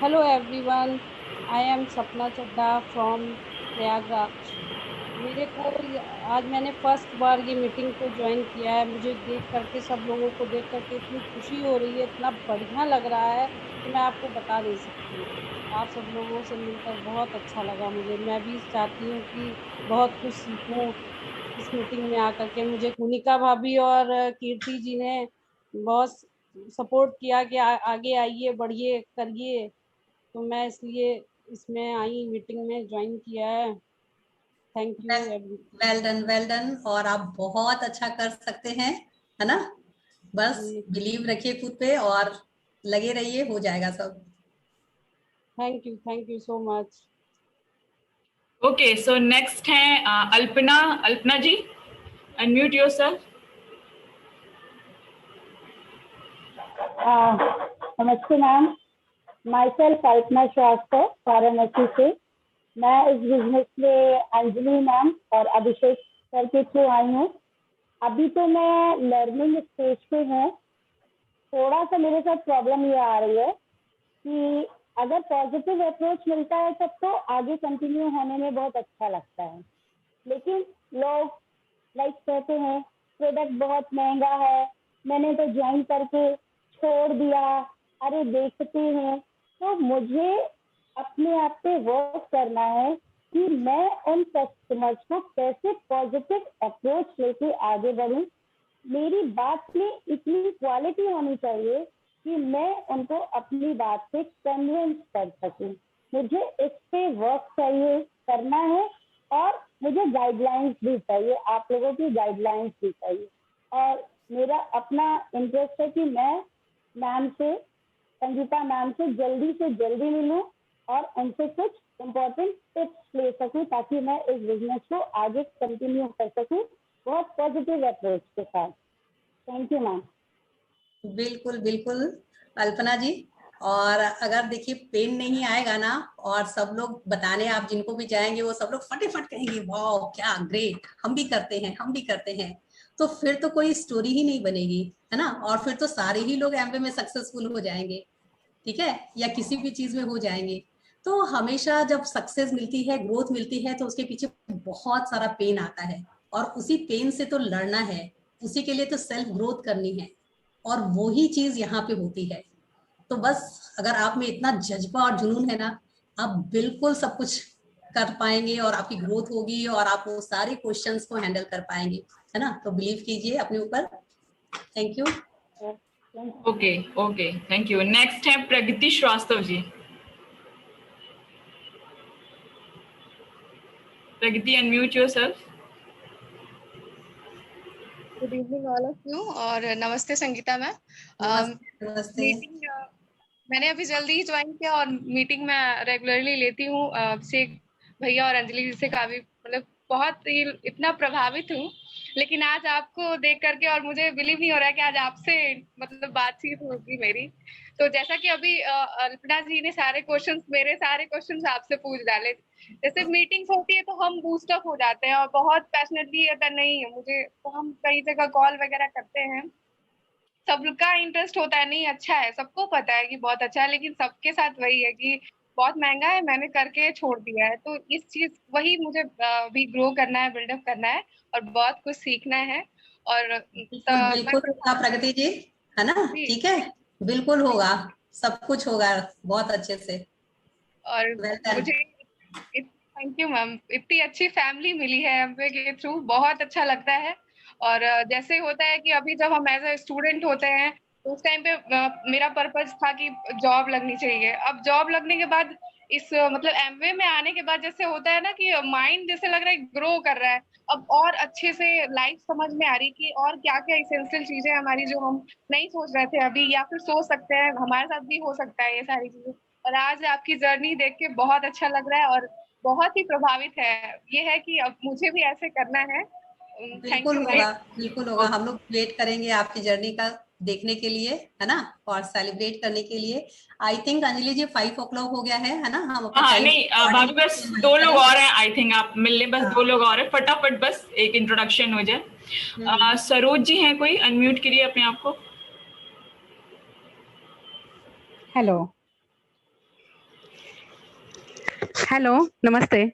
Hello everyone. I am Sapna Chadda from Prayagraj. मेरे को आज मैंने फर्स्ट बार ये मीटिंग को ज्वाइन किया है। मुझे देख करके, सब लोगों को देख करके इतनी खुशी हो रही है, इतना बढ़िया लग रहा है कि मैं आपको बता नहीं सकती। आप सब लोगों से मिलकर बहुत अच्छा लगा मुझे। मैं भी चाहती हूँ कि बहुत कुछ सीखूँ इस मीटिंग में आकर के। मुझे कुनिका भाभी और कीर्ति जी ने बहुत सपोर्ट किया कि आगे आइए, बढ़िए, करिए, तो मैं इसलिए इसमें आई, मीटिंग में ज्वाइन किया है। Thank you. Well done. और आप बहुत अच्छा कर सकते हैं, है ना? बस बिलीव रखिए खुद पे और लगे रहिए, हो जाएगा सब। Thank you so much. Okay, so next है अल्पना जी, अनम्यूट योरसेल्फ। नमस्ते ma'am, myself Alpana Srivastava, Varanasi से। मैं इस बिजनेस में अंजलि मैम और अभिषेक सर के थ्रू आई हूँ। अभी तो मैं लर्निंग स्टेज पे हूँ। थोड़ा सा मेरे साथ प्रॉब्लम ये आ रही है कि अगर पॉजिटिव अप्रोच मिलता है तब तो आगे कंटिन्यू होने में बहुत अच्छा लगता है, लेकिन लोग लाइक कहते हैं प्रोडक्ट बहुत महंगा है, मैंने तो ज्वाइन करके छोड़ दिया, अरे देखते हैं। तो मुझे अपने आप पे वर्क करना है कि मैं उन कस्टमर्स को कैसे पॉजिटिव अप्रोच लेके आगे बढ़ूं। मेरी बात में इतनी क्वालिटी होनी चाहिए कि मैं उनको अपनी बात से कन्विंस कर सकूं। मुझे इस पे वर्क चाहिए, करना है, और मुझे गाइडलाइंस भी चाहिए, आप लोगों की गाइडलाइंस भी चाहिए। और मेरा अपना इंटरेस्ट है कि मैं मैम से, संगीता मैम से जल्दी मिलूं और उनसे कुछ इम्पोर्टेंट टिप्स ले सकूं ताकि मैं इस बिजनेस को आगे कंटिन्यू कर सकूं बहुत पॉजिटिव अप्रोच के साथ। Thank you ma'am. बिल्कुल अल्पना जी। और अगर देखिए पेन नहीं आएगा ना, और सब लोग बताने आप जिनको भी जाएंगे वो सब लोग फटाफट कहेंगे वाह क्या ग्रेट, हम भी करते हैं, तो फिर तो कोई स्टोरी ही नहीं बनेगी, है ना? और फिर तो सारे ही लोग एमवे में सक्सेसफुल हो जाएंगे, ठीक है, या किसी भी चीज में हो जाएंगे। तो हमेशा जब सक्सेस मिलती है, ग्रोथ मिलती है, तो उसके पीछे बहुत सारा पेन आता है, और उसी पेन से तो लड़ना है, उसी के लिए तो सेल्फ ग्रोथ करनी है, और वो ही चीज यहाँ पे होती है। तो बस अगर आप में इतना जज्बा और जुनून है ना, आप बिल्कुल सब कुछ कर पाएंगे और आपकी ग्रोथ होगी और आप वो सारे क्वेश्चंस को हैंडल कर पाएंगे, है ना? तो बिलीव कीजिए अपने ऊपर। Thank you. Okay, thank you. Next है Pragati Srivastava ji. Pragati, unmute yourself. Good evening all of you, और नमस्ते संगीता मैम। नमस्ते। मैंने अभी जल्दी ही ज्वाइन किया और मीटिंग में रेगुलरली लेती हूँ। अभिषेक भैया और अंजलि जी से काफी मतलब बहुत ही इतना प्रभावित हूँ, लेकिन आज आपको देख करके और मुझे बिलीव नहीं हो रहा है कि आज आपसे मतलब बातचीत होगी मेरी। तो जैसा कि अभी अल्पना जी ने मेरे सारे क्वेश्चंस आपसे पूछ डाले। जैसे मीटिंग्स होती है तो हम बूस्ट अप हो जाते हैं और बहुत पैशनेटली, अगर नहीं है मुझे तो हम कई जगह कॉल वगैरह करते हैं, सबका इंटरेस्ट होता है, नहीं अच्छा है, सबको पता है कि बहुत अच्छा है, लेकिन सबके साथ वही है कि बहुत महंगा है, मैंने करके छोड़ दिया है। तो इस चीज वही मुझे भी ग्रो करना है, बिल्डअप करना है और बहुत कुछ सीखना है। और बिल्कुल होगा प्रगति जी, है ना? ठीक है, बिल्कुल होगा, सब कुछ होगा बहुत अच्छे से। और मुझे थैंक यू मैम, इतनी अच्छी फैमिली मिली है एमवे के थ्रू, बहुत अच्छा लगता है। और जैसे होता है कि अभी जब हम एज ए स्टूडेंट होते हैं तो उस टाइम पे मेरा पर्पस था कि जॉब लगनी चाहिए। अब जॉब लगने के बाद इस मतलब एमवे में आने के बाद जैसे होता है ना कि माइंड जैसे लग रहा है ग्रो कर रहा है, अब और अच्छे से लाइफ समझ में आ रही कि और क्या क्या इसेंशियल चीजें हमारी जो हम नहीं सोच रहे थे अभी, या फिर सोच सकते हैं, हमारे साथ भी हो सकता है ये सारी चीजें। और आज आपकी जर्नी देख के बहुत अच्छा लग रहा है और बहुत ही प्रभावित है। ये है कि अब मुझे भी ऐसे करना है। बिल्कुल होगा, बिल्कुल होगा। हम लोग वेट करेंगे आपकी जर्नी का, देखने के लिए, है ना, और सेलिब्रेट करने के लिए। I think Anjali ji 5 o'clock हो गया है ना? हम अपना हाँ time नहीं भाभी बस 2 लोग और हैं, आई थिंक आप मिल लें, बस 2 लोग और हैं, फटाफट बस एक इंट्रोडक्शन हो जाए। सरोज जी हैं कोई, अनम्यूट करिए अपने आप को। हेलो हेलो, नमस्ते।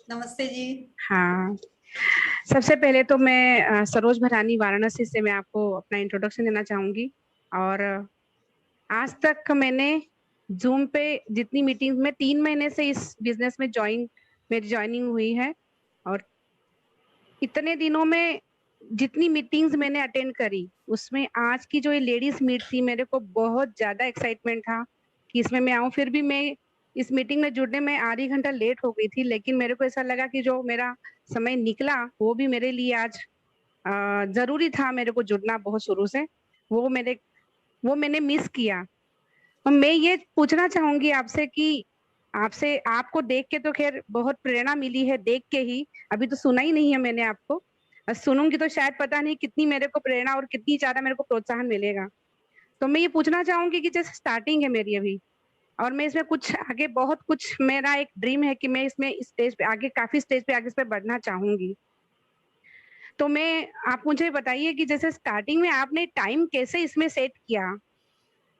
नमस्ते जी। हाँ, सबसे पहले तो मैं सरोज भरानी वाराणसी से मैं आपको अपना इंट्रोडक्शन देना चाहूंगी। और आज तक मैंने जूम पे जितनी मीटिंग में 3 महीने से इस बिजनेस में मेरी ज्वाइनिंग हुई है, और इतने दिनों में जितनी मीटिंग्स मैंने अटेंड करी उसमें आज की जो ये लेडीज मीट थी, मेरे को बहुत ज्यादा एक्साइटमेंट था कि इसमें मैं आऊँ। फिर भी मैं इस मीटिंग में जुड़ने में आधी घंटा लेट हो गई थी, लेकिन मेरे को ऐसा लगा कि जो मेरा समय निकला वो भी मेरे लिए आज जरूरी था। मेरे को जुड़ना बहुत शुरू से, वो मैंने मिस किया। और मैं ये पूछना चाहूंगी आपसे कि आपको देख के तो खैर बहुत प्रेरणा मिली है, देख के ही, अभी तो सुना ही नहीं है मैंने आपको, सुनूंगी तो शायद पता नहीं कितनी मेरे को प्रेरणा और कितनी ज्यादा मेरे को प्रोत्साहन मिलेगा। तो मैं ये पूछना चाहूंगी कि जैसे स्टार्टिंग है मेरी अभी, और मैं इसमें कुछ आगे बहुत कुछ, मेरा एक ड्रीम है कि मैं इसमें स्टेज पे आगे, काफी स्टेज पे आगे इस पे बढ़ना चाहूंगी। तो आप मुझे बताइए कि जैसे स्टार्टिंग में आपने टाइम कैसे इसमें सेट किया?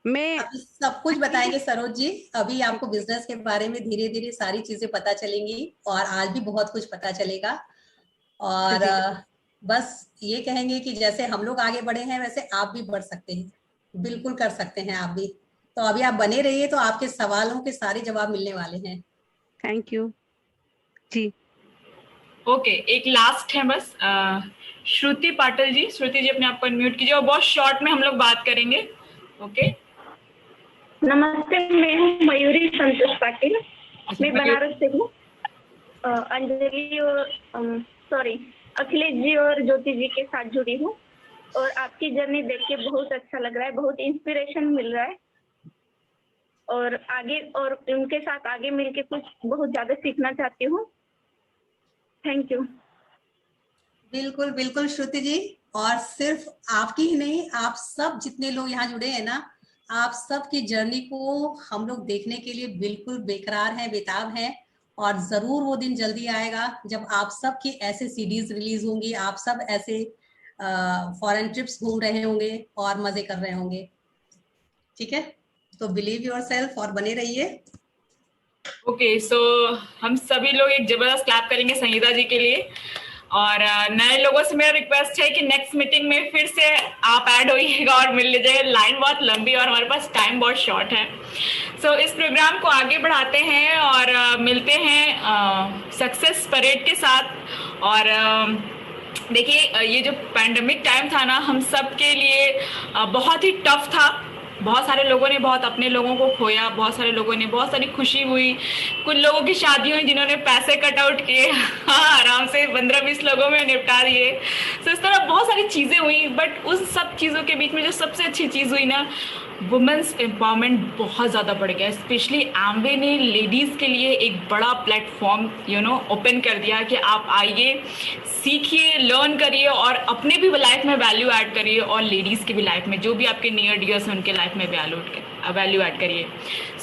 मैं अभी सब कुछ बताएंगे सरोज जी। अभी आपको बिजनेस के बारे में धीरे धीरे सारी चीजें पता चलेंगी, और आज भी बहुत कुछ पता चलेगा। और बस ये कहेंगे कि जैसे हम लोग आगे बढ़े हैं वैसे आप भी बढ़ सकते हैं, बिल्कुल कर सकते हैं आप भी। तो अभी आप बने रहिए, तो आपके सवालों के सारे जवाब मिलने वाले हैं। Thank you ji. ओके, एक लास्ट है बस, श्रुति पाटिल जी। श्रुति जी अपने आप को अनम्यूट कीजिए और बहुत शॉर्ट में हम लोग बात करेंगे। ओके नमस्ते, मैं हूँ मयूरी संतोष पाटिल, मैं बनारस से हूँ। अंजलि और अखिलेश जी और ज्योति जी के साथ जुड़ी हूँ, और आपकी जर्नी देख के बहुत अच्छा लग रहा है, बहुत इंस्पिरेशन मिल रहा है, और उनके साथ आगे मिलके कुछ बहुत ज्यादा सीखना चाहती हूँ। Thank you. बिल्कुल बिल्कुल श्रुति जी, और सिर्फ आपकी ही नहीं, आप सब जितने लोग यहाँ जुड़े हैं ना, आप सब की जर्नी को हम लोग देखने के लिए बिल्कुल बेकरार हैं, बेताब हैं। और जरूर वो दिन जल्दी आएगा जब आप सब की ऐसे सीडीज रिलीज होंगी, आप सब ऐसे फॉरेन ट्रिप्स घूम रहे होंगे और मजे कर रहे होंगे। ठीक है, तो बिलीव योरसेल्फ और बने रहिए। ओके, सो हम सभी लोग एक जबरदस्त क्लैप करेंगे संगीता जी के लिए। और नए लोगों से मेरा रिक्वेस्ट है कि नेक्स्ट मीटिंग में फिर से आप ऐड होइएगा और मिल लीजिएगा। लाइन बहुत लंबी और हमारे पास टाइम बहुत शॉर्ट है। सो इस प्रोग्राम को आगे बढ़ाते हैं और मिलते हैं सक्सेस परेड के साथ। और देखिए, ये जो पैंडेमिक टाइम था ना, हम सब के लिए बहुत ही टफ था। बहुत सारे लोगों ने बहुत अपने लोगों को खोया, बहुत सारे लोगों ने, बहुत सारी खुशी हुई, कुछ लोगों की शादी हुई जिन्होंने पैसे कट आउट किए, हाँ आराम से 15-20 लोगों में निपटा दिए। तो इस तरह बहुत सारी चीज़ें हुई, बट उस सब चीज़ों के बीच में जो सबसे अच्छी चीज़ हुई ना, वुमेन्स एम्पावरमेंट बहुत ज़्यादा बढ़ गया। स्पेशली एम्वे ने लेडीज़ के लिए एक बड़ा प्लेटफॉर्म ओपन कर दिया कि आप आइए, सीखिए, लर्न करिए और अपने भी लाइफ में वैल्यू ऐड करिए, और लेडीज़ की भी लाइफ में, जो भी आपके नियर डियर्स हैं उनके लाइफ में वैल्यू ऐड करिए।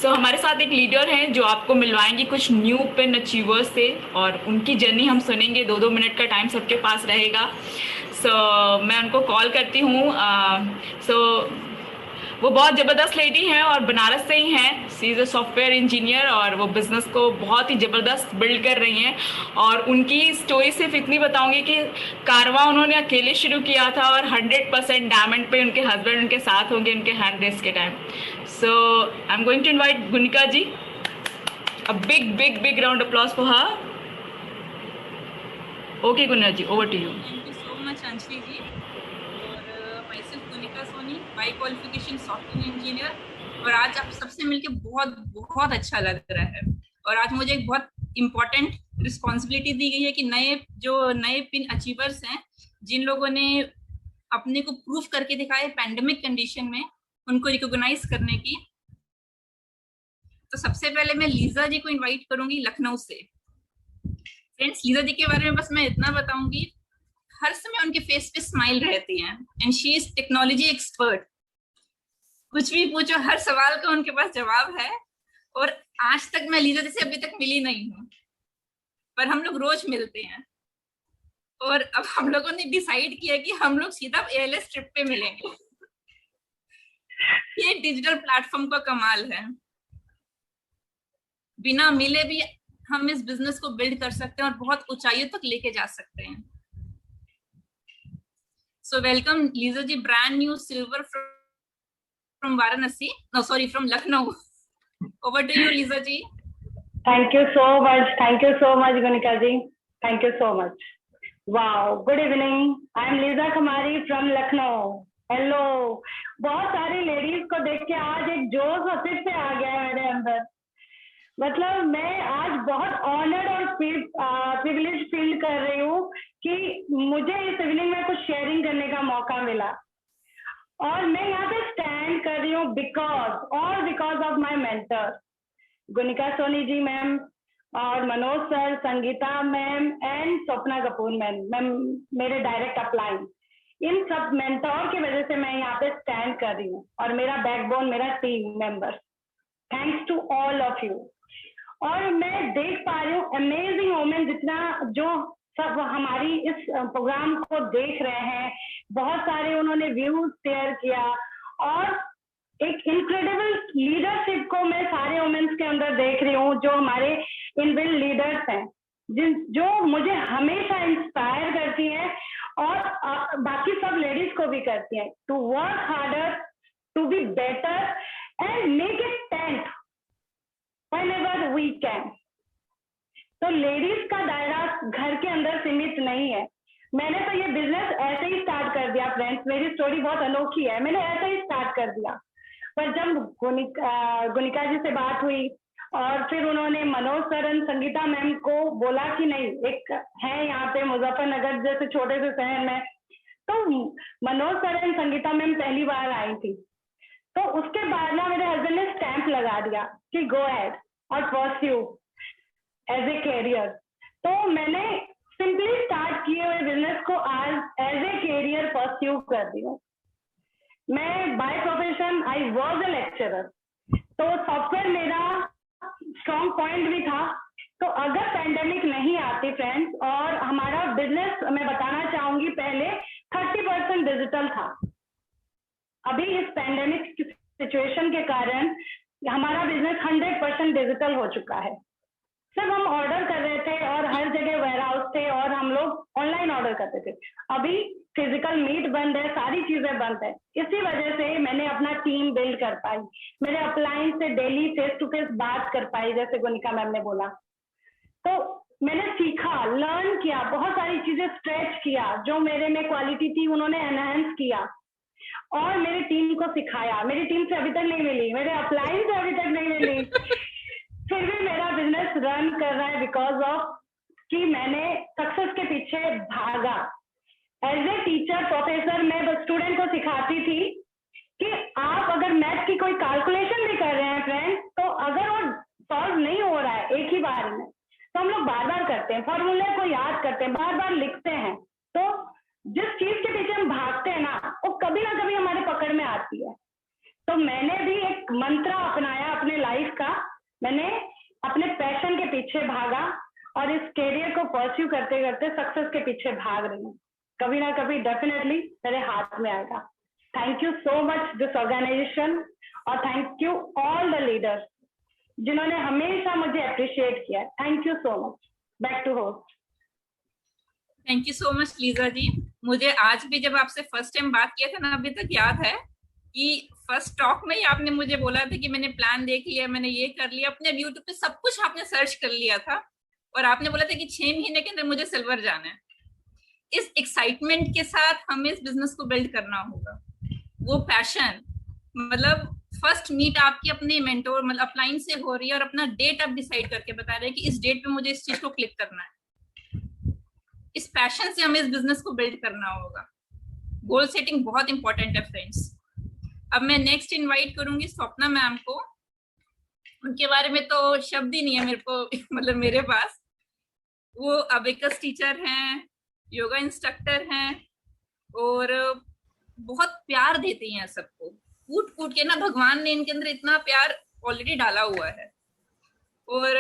सो हमारे साथ एक लीडर हैं जो आपको मिलवाएंगी कुछ न्यू पिन अचीवर्स से, और उनकी जर्नी हम सुनेंगे। 2-2 मिनट का टाइम सबके पास रहेगा। सो मैं उनको कॉल करती हूँ। वो बहुत ज़बरदस्त लेडी हैं और बनारस से ही हैं। She is a software engineer, और वो बिज़नेस को बहुत ही ज़बरदस्त बिल्ड कर रही हैं। और उनकी स्टोरी सिर्फ इतनी बताऊंगी कि कारवां उन्होंने अकेले शुरू किया था, और 100% डायमंड पे उनके हस्बैंड उनके साथ होंगे उनके हैंड रेस के time. So I am going to invite Gunika ji. A big big big round applause for her. Okay Gunika ji, over to you. Thank you so much Anjali ji. Myself Gunika Soni, by qualification software engineer, और आज आप सबसे मिलके बहुत बहुत अच्छा लग रहा है। और आज मुझे एक बहुत इम्पोर्टेंट रिस्पॉन्सिबिलिटी दी गई है कि नए पिन अचीवर्स हैं, जिन लोगों ने अपने को प्रूव करके दिखाया पैंडेमिक कंडीशन में, उनको रिकॉग्नाइज करने की। तो सबसे पहले मैं लीजा जी को इन्वाइट करूंगी लखनऊ से। फ्रेंड्स, लीजा जी के बारे में बस मैं इतना बताऊंगी, हर समय उनके फेस पे स्माइल रहती है, and she is technology expert. कुछ भी पूछो, हर सवाल का उनके पास जवाब है। और आज तक मैं लीजा जैसे अभी तक मिली नहीं हूँ, पर हम लोग रोज मिलते हैं। और अब हम लोगों ने डिसाइड किया कि हम लोग सीधा ALS ट्रिप पे मिलेंगे। ये डिजिटल प्लेटफॉर्म का कमाल है, बिना मिले भी हम इस बिजनेस को बिल्ड कर सकते हैं और बहुत ऊंचाइयों तक लेके जा सकते हैं। So welcome Liza ji, brand new silver from Varanasi, no sorry from Lucknow. Over to you Liza ji. Thank you so much. Thank you so much, Gunika ji. Thank you so much. Wow. Good evening. I am Lisa Kumari from Lucknow. Hello. बहुत सारी ladies को देख के आज एक जोश और फिर से आ गया है मेरे अंदर। मतलब मैं आज बहुत ऑनर्ड और प्रिविलेज फील कर रही हूँ कि मुझे इस इवनिंग में कुछ शेयरिंग करने का मौका मिला। और मैं यहाँ पे स्टैंड कर रही हूँ because of my mentor Gunika Soni ji ma'am और Manoj sir, Sangeeta ma'am and Swapna Kapoor ma'am मेरे डायरेक्ट अपलाइन। इन सब मेंटोर की वजह से मैं यहाँ पे स्टैंड कर रही हूँ और मेरा बैकबोन मेरा team member. Thanks to all of you. और मैं देख पा रही हूँ अमेजिंग वुमेन जितना जो सब हमारी इस प्रोग्राम को देख रहे हैं, बहुत सारे उन्होंने व्यूज शेयर किया और एक इनक्रेडिबल लीडरशिप को मैं सारे वुमेन्स के अंदर देख रही हूँ जो हमारे इनबिल्ड लीडर्स हैं, जो मुझे हमेशा इंस्पायर करती हैं और बाकी सब लेडीज को भी करती हैं to work harder, to be better and make it 10th whenever we can। तो लेडीज का दायरा घर के अंदर सीमित नहीं है। मैंने तो ये बिजनेस ऐसे ही स्टार्ट कर दिया फ्रेंड्स, मेरी स्टोरी बहुत अनोखी है, मैंने ऐसे ही स्टार्ट कर दिया। पर जब गुनिका जी से बात हुई और फिर उन्होंने मनोज सर और संगीता मैम को बोला कि नहीं, एक है यहाँ पे मुजफ्फरनगर जैसे छोटे से शहर में, तो मनोज सर और संगीता मैम पहली बार आई थी, तो उसके बाद ना मेरे हस्बैंड ने स्टैंप लगा दिया कि गो अहेड और परस्यू एज ए कैरियर। तो मैंने सिंपली स्टार्ट किए हुए बिजनेस को आज एज ए कैरियर परस्यू कर रही हूँ। मैं by profession I was a lecturer, तो सॉफ्टवेयर मेरा स्ट्रॉन्ग पॉइंट भी था। तो अगर पैंडेमिक नहीं आती फ्रेंड्स और हमारा बिजनेस, मैं बताना चाहूंगी पहले 30% डिजिटल था। अभी इस पैंडेमिक सिचुएशन के कारण हमारा बिजनेस 100% डिजिटल हो चुका है। सिर्फ हम ऑर्डर कर रहे थे और हर जगह वेयरहाउस थे और हम लोग ऑनलाइन ऑर्डर करते थे। अभी फिजिकल मीट बंद है, सारी चीजें बंद है। इसी वजह से मैंने अपना टीम बिल्ड कर पाई, मेरे अपलाइन से डेली फेस टू फेस बात कर पाई, जैसे गुनिका मैम ने बोला। तो मैंने सीखा, लर्न किया, बहुत सारी चीजें स्ट्रेच किया, जो मेरे में क्वालिटी थी उन्होंने एनहांस किया और मेरी टीम को सिखाया। मेरी टीम से अभी तक नहीं मिली, मेरे अपलाइन से अभी तक नहीं मिली, फिर भी मेरा बिजनेस रन कर रहा है बिकॉज ऑफ कि मैंने सक्सेस के पीछे भागा। एज ए टीचर प्रोफेसर मैं स्टूडेंट को सिखाती थी कि आप अगर मैथ की कोई कैलकुलेशन भी कर रहे हैं फ्रेंड्स, तो अगर वो सॉल्व नहीं हो रहा है एक ही बार में, तो हम लोग बार बार करते हैं, फॉर्मूले को याद करते हैं, बार बार लिखते हैं। तो जिस चीज के पीछे हम भागते हैं ना, वो कभी ना कभी हमारे पकड़ में आती है। तो मैंने भी एक मंत्र अपनाया अपने लाइफ का, मैंने अपने पैशन के पीछे भागा और इस कैरियर को परस्यू करते करते सक्सेस के पीछे भाग रही हूँ। कभी ना कभी डेफिनेटली मेरे हाथ में आएगा। Thank you so much this organisation और thank you all the leaders जिन्होंने हमेशा मुझे अप्रिशिएट किया। Thank you so much. Back to host. Thank you so much Liza ji. मुझे आज भी जब आपसे फर्स्ट टाइम बात किया था ना, अभी तक याद है कि फर्स्ट टॉक में ही आपने मुझे बोला था कि मैंने प्लान देख लिया, मैंने ये कर लिया, अपने यूट्यूब पे सब कुछ आपने सर्च कर लिया था और आपने बोला था कि 6 महीने के अंदर मुझे सिल्वर जाना है। इस एक्साइटमेंट के साथ हमें इस बिजनेस को बिल्ड करना होगा। वो पैशन, मतलब फर्स्ट मीट आपकी अपने मेंटोर मतलब अपलाइन से हो रही है और अपना डेट आप डिसाइड करके बता रहे हैं कि इस डेट पे मुझे इस चीज को क्लिक करना है। इस पैशन से हमें इस बिजनेस को बिल्ड करना होगा। गोल सेटिंग बहुत इंपॉर्टेंट है फ्रेंड्स। अब मैं नेक्स्ट इनवाइट करूंगी स्वप्ना मैम को। उनके बारे में तो शब्द ही नहीं है मेरे को मतलब मेरे पास। वो अबेकस टीचर हैं, योगा इंस्ट्रक्टर हैं और बहुत प्यार देती हैं सबको। कूट कूट के ना भगवान ने इनके अंदर इतना प्यार ऑलरेडी डाला हुआ है। और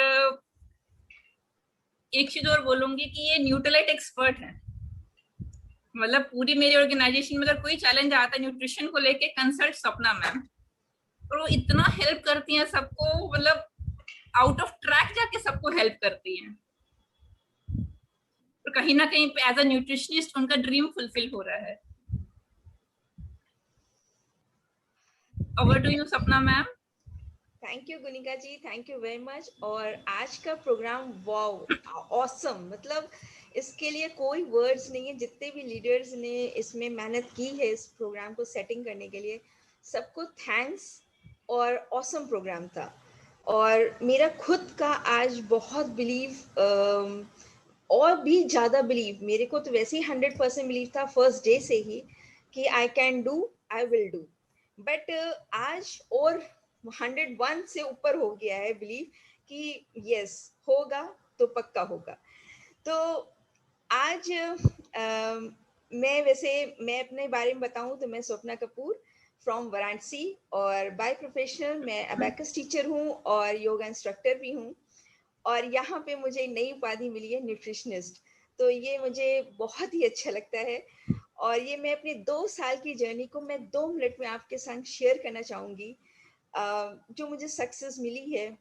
एक चीज और बोलूंगी कि ये न्यूट्रलाइट एक्सपर्ट है। मतलब पूरी मेरी ऑर्गेनाइजेशन में अगर कोई चैलेंज आता है न्यूट्रिशन को लेके, कंसल्ट सपना मैम, और वो इतना हेल्प करती हैं सबको, मतलब आउट ऑफ ट्रैक जाके सबको हेल्प करती हैं। और कहीं ना कहीं पे एज अ न्यूट्रिशनिस्ट उनका ड्रीम फुलफिल हो रहा है। Over to you Sapna ma'am. Thank you Gunika ji, thank you very much. और आज का प्रोग्राम वाओ ऑसम, मतलब इसके लिए कोई वर्ड्स नहीं है। जितने भी लीडर्स ने इसमें मेहनत की है इस प्रोग्राम को सेटिंग करने के लिए, सबको थैंक्स। और ऑसम प्रोग्राम था। और मेरा खुद का आज बहुत बिलीव, और भी ज़्यादा बिलीव, मेरे को तो वैसे ही 100% बिलीव था फर्स्ट डे से ही कि I can do, I will do. But आज और 101 से ऊपर हो गया है बिलीव कि यस होगा तो पक्का होगा। तो आज मैं अपने बारे में बताऊं तो मैं स्वप्ना कपूर फ्रॉम वाराणसी, और बाय प्रोफेशनल मैं अबैकस टीचर हूं और योगा इंस्ट्रक्टर भी हूं। और यहाँ पे मुझे नई उपाधि मिली है न्यूट्रिशनिस्ट, तो ये मुझे बहुत ही अच्छा लगता है। और ये मैं अपने 2 साल की जर्नी को मैं 2 मिनट में आपके साथ शेयर करना चाहूँगी। जो मुझे सक्सेस मिली है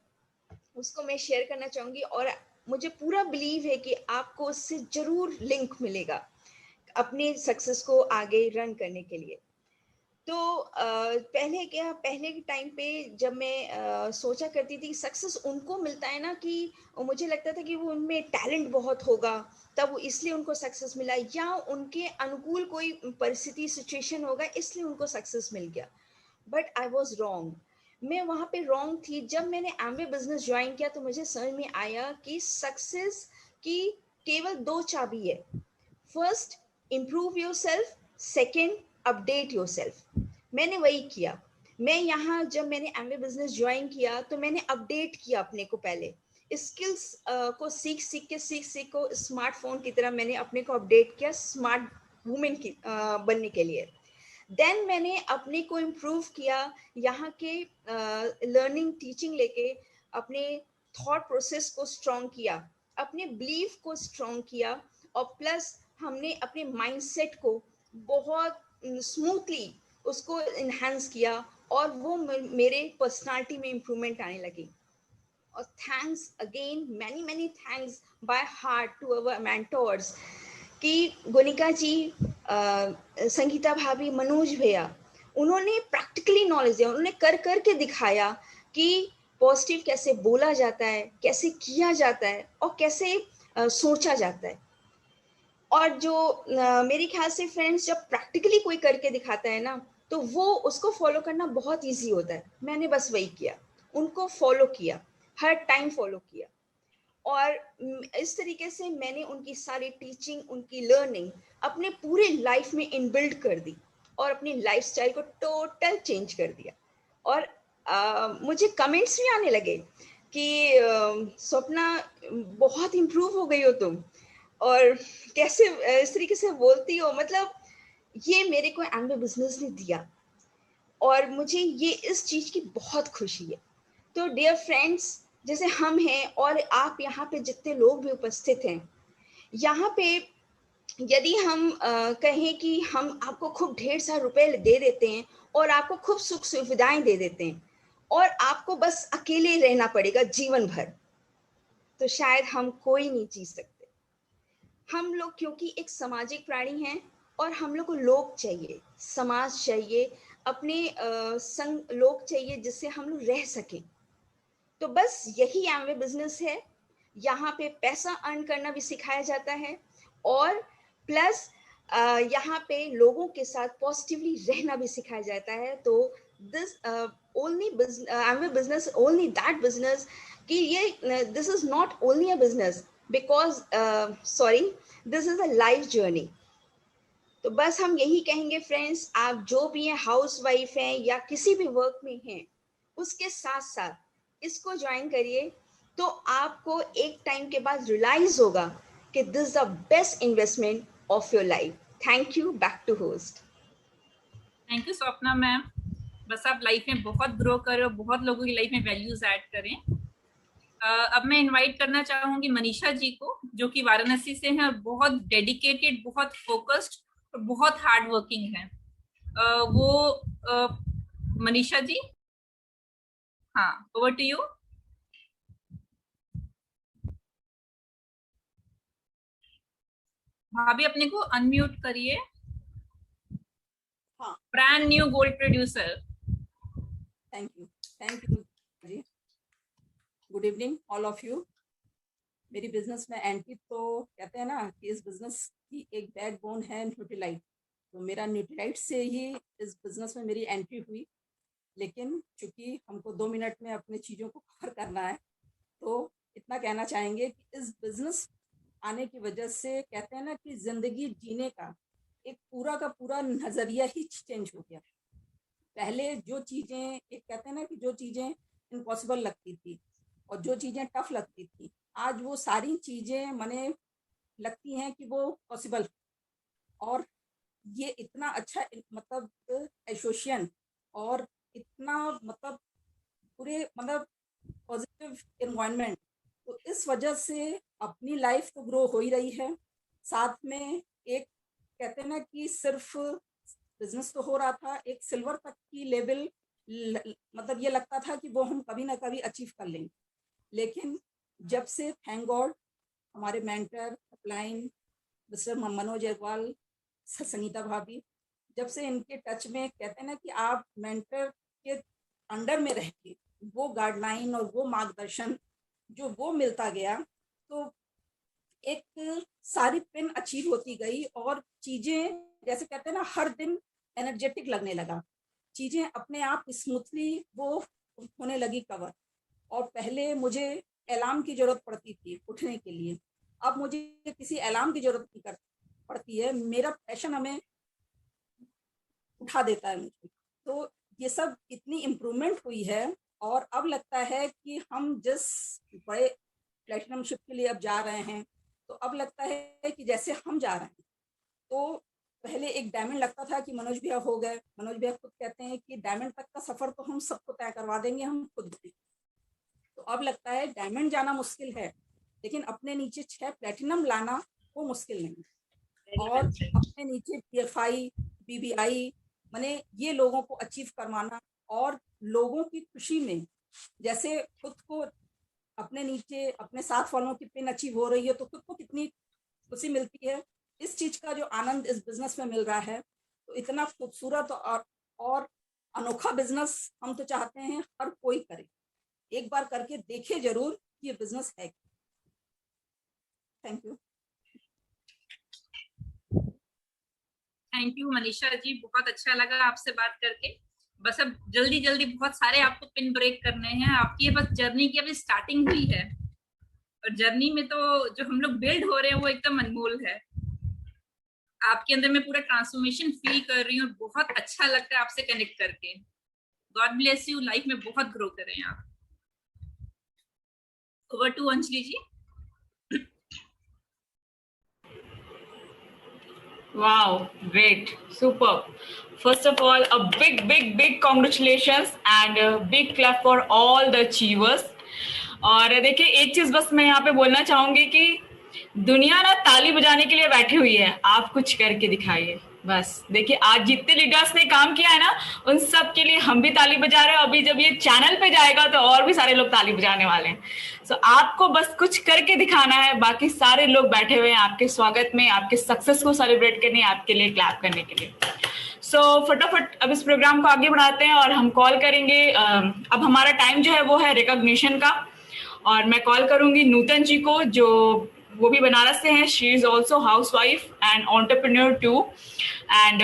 उसको मैं शेयर करना चाहूँगी, और मुझे पूरा बिलीव है कि आपको उससे ज़रूर लिंक मिलेगा अपने सक्सेस को आगे रन करने के लिए। तो पहले के टाइम पे जब मैं सोचा करती थी सक्सेस उनको मिलता है ना, कि मुझे लगता था कि वो उनमें टैलेंट बहुत होगा तब इसलिए उनको सक्सेस मिला, या उनके अनुकूल कोई परिस्थिति सिचुएशन होगा इसलिए उनको सक्सेस मिल गया। बट आई वॉज रॉन्ग, मैं वहाँ पे रॉन्ग थी। जब मैंने एमवे बिजनेस ज्वाइन किया तो मुझे समझ में आया कि सक्सेस की केवल 2 चाबी है। First, improve your self, second, update your self. मैंने वही किया। मैं यहाँ जब मैंने एमवे बिजनेस ज्वाइन किया तो मैंने अपडेट किया अपने को, पहले स्किल्स को सीख को स्मार्टफोन की तरह मैंने अपने को अपडेट किया स्मार्ट वुमेन की बनने के लिए। देन मैंने अपने को इम्प्रूव किया, यहाँ के लर्निंग टीचिंग लेके अपने थॉट प्रोसेस को स्ट्रॉन्ग किया, अपने बिलीफ को स्ट्रॉन्ग किया, और प्लस हमने अपने माइंडसेट को बहुत स्मूथली उसको इन्हांस किया, और वो मेरे पर्सनालिटी में इम्प्रूवमेंट आने लगी। और thanks again, many thanks by heart to our mentors कि गुनिका जी, संगीता भाभी, मनोज भैया, उन्होंने प्रैक्टिकली नॉलेज दिया, उन्होंने कर के दिखाया कि पॉजिटिव कैसे बोला जाता है, कैसे किया जाता है, और कैसे सोचा जाता है। और जो मेरे ख्याल से फ्रेंड्स, जब प्रैक्टिकली कोई करके दिखाता है ना तो वो उसको फॉलो करना बहुत इजी होता है। मैंने बस वही किया, उनको फॉलो किया, हर टाइम फॉलो किया, और इस तरीके से मैंने उनकी सारी टीचिंग, उनकी लर्निंग अपने पूरे लाइफ में इनबिल्ड कर दी, और अपनी लाइफस्टाइल को टोटल चेंज कर दिया। और मुझे कमेंट्स भी आने लगे कि स्वप्ना बहुत इम्प्रूव हो गई हो तुम, और कैसे इस तरीके से बोलती हो। मतलब ये मेरे को एमवे बिजनेस ने दिया, और मुझे ये इस चीज़ की बहुत खुशी है। तो डियर फ्रेंड्स, जैसे हम हैं और आप यहाँ पे जितने लोग भी उपस्थित हैं, यहाँ पे यदि हम कहें कि हम आपको खूब ढेर सारे रुपए दे देते हैं और आपको खूब सुख सुविधाएं दे देते हैं, और आपको बस अकेले रहना पड़ेगा जीवन भर, तो शायद हम कोई नहीं जी सकते। हम लोग क्योंकि एक सामाजिक प्राणी हैं, और हम लोग को लोग चाहिए, समाज चाहिए, अपने संग लोग चाहिए जिससे हम लोग रह सकें। तो बस यही एमवे बिजनेस है। यहाँ पे पैसा अर्न करना भी सिखाया जाता है, और प्लस यहाँ पे लोगों के साथ पॉजिटिवली रहना भी सिखाया जाता है। तो this only Amway business, only that business कि ये this is not only a business, because this is a life journey. तो बस हम यही कहेंगे फ्रेंड्स, आप जो भी हैं, हाउस वाइफ हैं या किसी भी वर्क में हैं, उसके साथ साथ इसको ज्वाइन करिए, तो आपको एक टाइम के बाद रियलाइज होगा कि this is the best investment of your life. Thank you. Back to host. Thank you Swapna ma'am. बस आप लाइफ में बहुत ग्रो करें और बहुत लोगों की लाइफ में वैल्यूज ऐड करें। अब मैं इनवाइट करना चाहूंगी मनीषा जी को, जो कि वाराणसी से हैं और बहुत डेडिकेटेड, बहुत फोकस्ड और बहुत हार्ड वर्किंग है। मनीषा जी, हाँ, ओवर टू यू। भाभी अपने को अनम्यूट करिए। हाँ, brand new gold producer. Thank you ji. Good evening all of you. मेरी बिजनेस में एंट्री, तो कहते हैं ना कि इस बिजनेस की एक बैकबोन है न्यूट्रीलाइट, तो मेरा न्यूट्रीलाइट से ही इस बिजनेस में मेरी एंट्री हुई। लेकिन चूंकि हमको 2 मिनट में अपनी चीज़ों को कवर करना है, तो इतना कहना चाहेंगे कि इस बिजनेस आने की वजह से कहते हैं ना कि ज़िंदगी जीने का एक पूरा का पूरा नज़रिया ही चेंज हो गया। पहले जो चीज़ें, एक कहते हैं ना कि जो चीज़ें इम्पॉसिबल लगती थी और जो चीज़ें टफ लगती थी, आज वो सारी चीज़ें मने लगती हैं कि वो पॉसिबल। और ये इतना अच्छा मतलब एसोसिएशन और इतना मतलब पूरे मतलब पॉजिटिव एनवायरनमेंट, तो इस वजह से अपनी लाइफ तो ग्रो हो ही रही है, साथ में एक कहते हैं ना कि सिर्फ बिजनेस तो हो रहा था, एक सिल्वर तक की लेवल मतलब ये लगता था कि वो हम कभी ना कभी अचीव कर लेंगे। लेकिन जब से थैंक गॉड हमारे mentor upline mister Manoj Agarwal, Sangeeta भाभी, जब से इनके टच में कहते हैं ना कि आप मेंटर के अंडर में रह के वो गाइडलाइन और वो मार्गदर्शन जो वो मिलता गया, तो एक सारी पिन अचीव होती गई और चीज़ें जैसे कहते हैं ना हर दिन एनर्जेटिक लगने लगा, चीज़ें अपने आप स्मूथली वो होने लगी कवर। और पहले मुझे अलार्म की ज़रूरत पड़ती थी उठने के लिए, अब मुझे किसी अलार्म की ज़रूरत नहीं पड़ती है, मेरा पैशन हमें उठा देता है मुझे। तो ये सब इतनी इम्प्रूवमेंट हुई है और अब लगता है कि हम जिस बड़े प्लेटिनमशिप के लिए अब जा रहे हैं, तो अब लगता है कि जैसे हम जा रहे हैं, तो पहले एक डायमंड लगता था कि मनोज भैया हो गए, मनोज भैया खुद कहते हैं कि डायमंड तक का सफ़र तो हम सबको तय करवा देंगे, हम खुद भी। तो अब लगता है डायमंड जाना मुश्किल है, लेकिन अपने नीचे 6 प्लेटिनम लाना वो मुश्किल नहीं। और अपने नीचे PFI, BBI माने ये लोगों को अचीव करवाना और लोगों की खुशी में, जैसे खुद को अपने नीचे अपने 7 फॉलों की पिन अचीव हो रही है, तो खुद को कितनी खुशी मिलती है। इस चीज़ का जो आनंद इस बिजनेस में मिल रहा है, तो इतना खूबसूरत और अनोखा बिजनेस हम तो चाहते हैं हर कोई करे, एक बार करके देखे जरूर कि ये बिजनेस है। Thank you. Thank you Manisha ji, बहुत अच्छा लगा आपसे बात करके। बस अब जल्दी जल्दी बहुत सारे आपको पिन ब्रेक करने हैं, आपकी बस जर्नी की अभी स्टार्टिंग हुई है और जर्नी में तो जो हम लोग बिल्ड हो रहे हैं वो एकदम अनमोल है। आपके अंदर मैं पूरा ट्रांसफॉर्मेशन फील कर रही हूँ, बहुत अच्छा लगता है आपसे कनेक्ट करके। गॉड ब्लेस यू, लाइफ में बहुत ग्रो करें आप। Over to Anjali ji. Wow, great, super. First of all, a big congratulations and a big clap for all the achievers. और देखिए एक चीज बस मैं यहाँ पे बोलना चाहूंगी कि दुनिया ना ताली बजाने के लिए बैठी हुई है, आप कुछ करके दिखाइए। बस देखिए आज जितने लीडर्स ने काम किया है ना, उन सब के लिए हम भी ताली बजा रहे हैं। अभी जब ये चैनल पे जाएगा तो और भी सारे लोग ताली बजाने वाले हैं। सो आपको बस कुछ करके दिखाना है, बाकी सारे लोग बैठे हुए हैं आपके स्वागत में, आपके सक्सेस को सेलिब्रेट करने, आपके लिए क्लैप करने के लिए। सो फटाफट अब इस प्रोग्राम को आगे बढ़ाते हैं और हम कॉल करेंगे। अब हमारा टाइम जो है वो है रिकॉग्निशन का, और मैं कॉल करूंगी नूतन जी को, जो वो भी बनारस से हैं। She is also housewife and entrepreneur too, and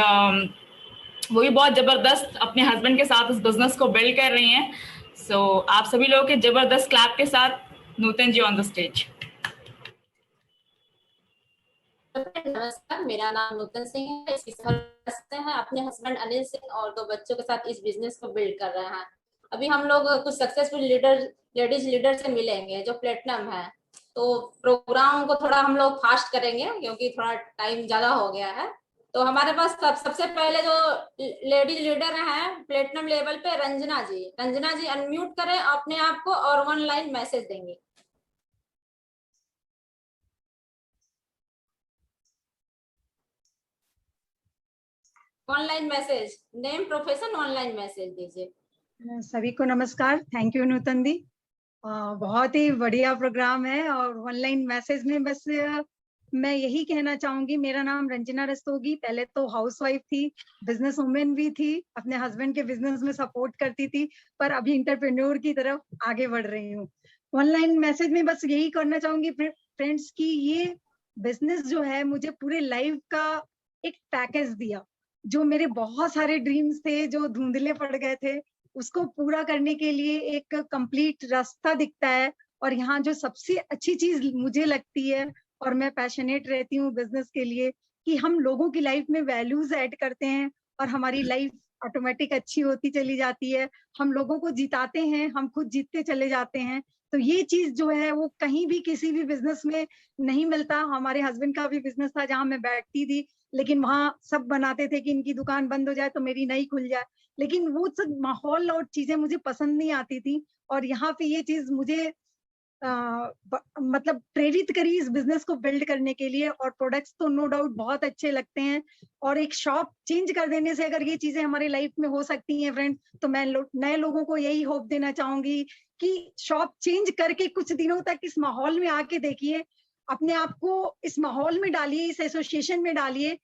वो भी बहुत जबरदस्त अपने हस्बैंड के साथ इस बिजनेस को बिल्ड कर रही हैं। सो आप सभी लोगों के जबरदस्त क्लैप के साथ नूतन जी ऑन द स्टेज। नमस्कार, मेरा नाम नूतन सिंह है। हैं अपने हस्बैंड अनिल सिंह और 2 बच्चों के साथ इस बिजनेस को बिल्ड कर रहे हैं। अभी हम लोग कुछ सक्सेसफुल लेडीज लीडर से मिलेंगे जो प्लेटिनम है, तो प्रोग्राम को थोड़ा हम लोग फास्ट करेंगे क्योंकि थोड़ा टाइम ज्यादा हो गया है। तो हमारे पास सबसे पहले जो लेडीज लीडर हैं प्लेटिनम लेवल पे, रंजना जी अनम्यूट करें अपने आप को और 1 लाइन मैसेज देंगे। Online message, name profession, online message दीजिए। सभी को नमस्कार। थैंक यू नूतन दी, बहुत ही बढ़िया प्रोग्राम है। और ऑनलाइन मैसेज में बस मैं यही कहना चाहूंगी, मेरा नाम रंजना रस्तोगी, पहले तो हाउसवाइफ थी, बिजनेस वुमेन भी थी, अपने हस्बैंड के बिजनेस में सपोर्ट करती थी, पर अभी इंटरप्रेन्योर की तरफ आगे बढ़ रही हूँ। ऑनलाइन मैसेज में बस यही करना चाहूंगी फ्रेंड्स की ये बिजनेस जो है मुझे पूरे लाइफ का एक पैकेज दिया। जो मेरे बहुत सारे ड्रीम्स थे जो धुंधले पड़ गए थे, उसको पूरा करने के लिए एक कंप्लीट रास्ता दिखता है। और यहाँ जो सबसे अच्छी चीज मुझे लगती है, और मैं पैशनेट रहती हूँ बिजनेस के लिए, कि हम लोगों की लाइफ में वैल्यूज ऐड करते हैं और हमारी लाइफ ऑटोमेटिक अच्छी होती चली जाती है। हम लोगों को जिताते हैं, हम खुद जीतते चले जाते हैं। तो ये चीज जो है वो कहीं भी किसी भी बिजनेस में नहीं मिलता। हमारे हस्बैंड का भी बिजनेस था जहां मैं बैठती थी, लेकिन वहां सब बनाते थे कि इनकी दुकान बंद हो जाए तो मेरी नई खुल जाए, लेकिन वो सब माहौल और चीजें मुझे पसंद नहीं आती थी। और यहाँ पे ये चीज मुझे मतलब प्रेरित करी इस बिजनेस को बिल्ड करने के लिए। और प्रोडक्ट्स तो नो डाउट बहुत अच्छे लगते हैं, और एक शॉप चेंज कर देने से अगर ये चीजें हमारे लाइफ में हो सकती हैं फ्रेंड, तो मैं नए लोगों को यही होप देना चाहूंगी कि शॉप चेंज करके कुछ दिनों तक इस माहौल में आके देखिए, अपने आप को इस माहौल में डालिए, इस एसोसिएशन में डालिए,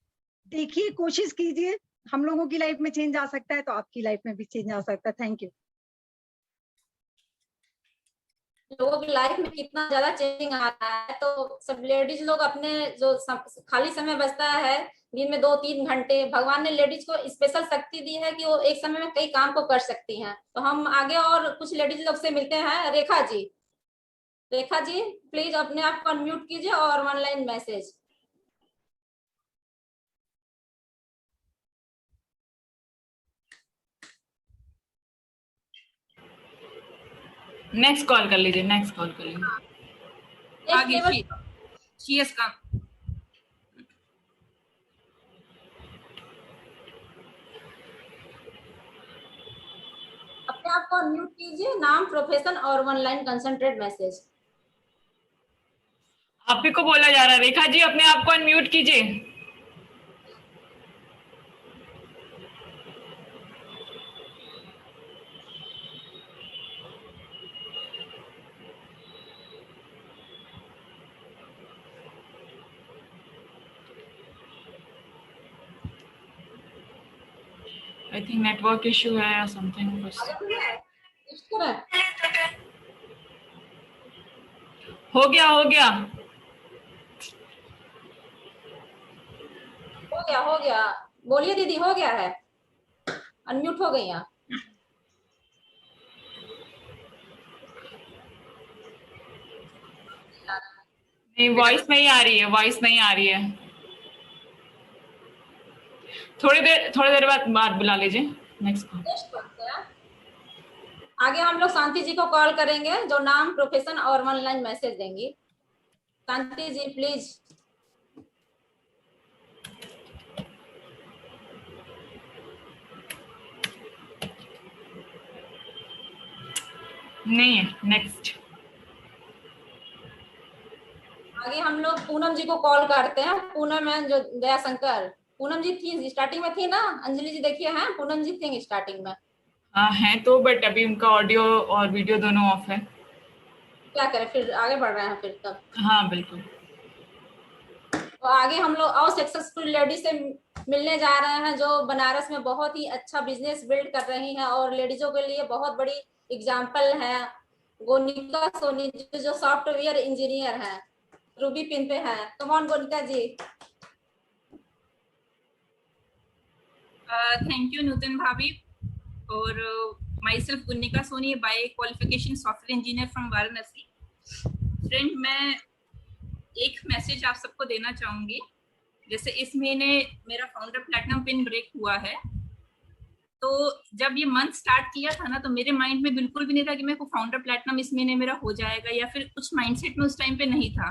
देखिए, कोशिश कीजिए। हम लोगों की लाइफ में चेंज आ सकता है तो आपकी लाइफ में भी चेंज आ सकता है। Thank you. लोगों की लाइफ में कितना ज्यादा चेंजिंग आ रहा है, तो सब लेडीज लोग अपने जो खाली समय बचता है दिन में 2-3 घंटे, भगवान ने लेडीज को स्पेशल शक्ति दी है कि वो एक समय में कई काम को कर सकती हैं। तो हम आगे और कुछ लेडीज लोग से मिलते हैं। रेखा जी प्लीज अपने आप को अनम्यूट कीजिए और ऑनलाइन मैसेज। नेक्स्ट कॉल कर लीजिए, आगे CS का अपने आप को अनम्यूट कीजिए, नाम, प्रोफेशन और ऑनलाइन कंसंट्रेट मैसेज। आप ही को बोला जा रहा है। रेखा जी अपने आप को अनम्यूट कीजिए। आई थिंक नेटवर्क इशू है या समथिंग। हो गया। बोलिए दीदी, हो गया है, अनम्यूट हो गई आप। नहीं, वॉइस नहीं आ रही है। थोड़ी देर बाद बुला लीजिए। नेक्स्ट आगे हम लोग शांति जी को कॉल करेंगे जो नाम, प्रोफेशन और ऑनलाइन मैसेज देंगी। शांति जी प्लीज। नहीं है। नेक्स्ट आगे हम लोग पूनम जी को कॉल करते हैं। पूनम है जो दयाशंकर, पूनम जी थी स्टार्टिंग में, थी ना? अंजलि जी देखिए हैं, पूनम जी थी स्टार्टिंग में। हाँ हैं तो, बट अभी उनका ऑडियो और वीडियो दोनों ऑफ है। क्या करें, फिर आगे बढ़ रहे हैं फिर तब। हाँ बिल्कुल। तो आगे हम लोग और सक्सेसफुल लेडी से मिलने जा रहे हैं जो बनारस में बहुत ही अच्छा बिजनेस बिल्ड कर रही हैं और लेडीजों के लिए बहुत बड़ी एग्जाम्पल है। गोनिका सोनी जो सॉफ्टवेयर इंजीनियर हैं, रूबी पिन पे हैं। Come on Gonika ji. Thank you Nutan भाभी। और myself Gonika Soni, by qualification software engineer from Varanasi. Friend, मैं एक मैसेज आप सबको देना चाहूंगी। जैसे इस महीने मेरा फाउंडर प्लैटिनम पिन ब्रेक हुआ है, तो जब ये मंथ स्टार्ट किया था ना, तो मेरे माइंड में बिल्कुल भी नहीं था कि मेरे को फाउंडर प्लैटिनम इस महीने मेरा हो जाएगा, या फिर कुछ माइंडसेट में उस टाइम पे नहीं था।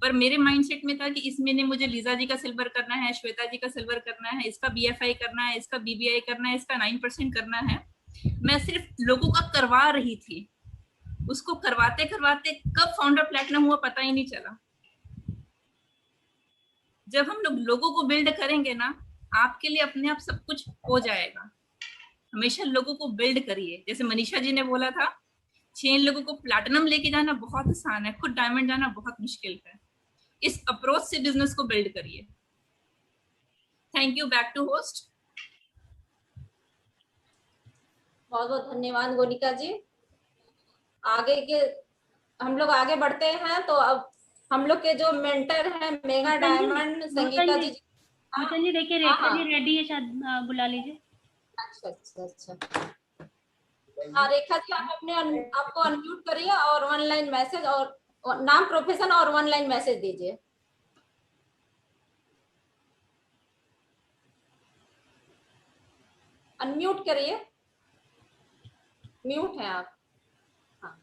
पर मेरे माइंडसेट में था कि इस महीने मुझे लीजा जी का सिल्वर करना है, श्वेता जी का सिल्वर करना है, इसका BFI करना है, इसका BBI करना है, इसका 9% करना है। मैं सिर्फ लोगों का करवा रही थी, उसको करवाते करवाते कब फाउंडर प्लैटिनम हुआ पता ही नहीं चला। जब हम लोग लोगों को बिल्ड करेंगे ना, आपके लिए अपने आप सब कुछ हो जाएगा। हमेशा लोगों को बिल्ड करिए। जैसे मनीषा जी ने बोला था, 6 लोगों को प्लैटिनम लेके जाना बहुत आसान है, खुद डायमंड जाना बहुत मुश्किल है। इस अप्रोच से बिजनेस को बिल्ड करिए। Thank you. Back to host. बहुत बहुत धन्यवाद गोनिका जी। आगे के हम लोग आगे बढ़ते हैं। तो अब हम लोग के जो मेंटर हैं मेगा डायमंड संगीता जी। जी देखिए रेखा जी रेडी है, शायद बुला लीजिए। अच्छा। हाँ रेखा जी, आप अपने आपको अनम्यूट करिए और ऑनलाइन मैसेज और नाम, प्रोफेशन और ऑनलाइन मैसेज दीजिए। अनम्यूट करिए, म्यूट हैं आप। हाँ।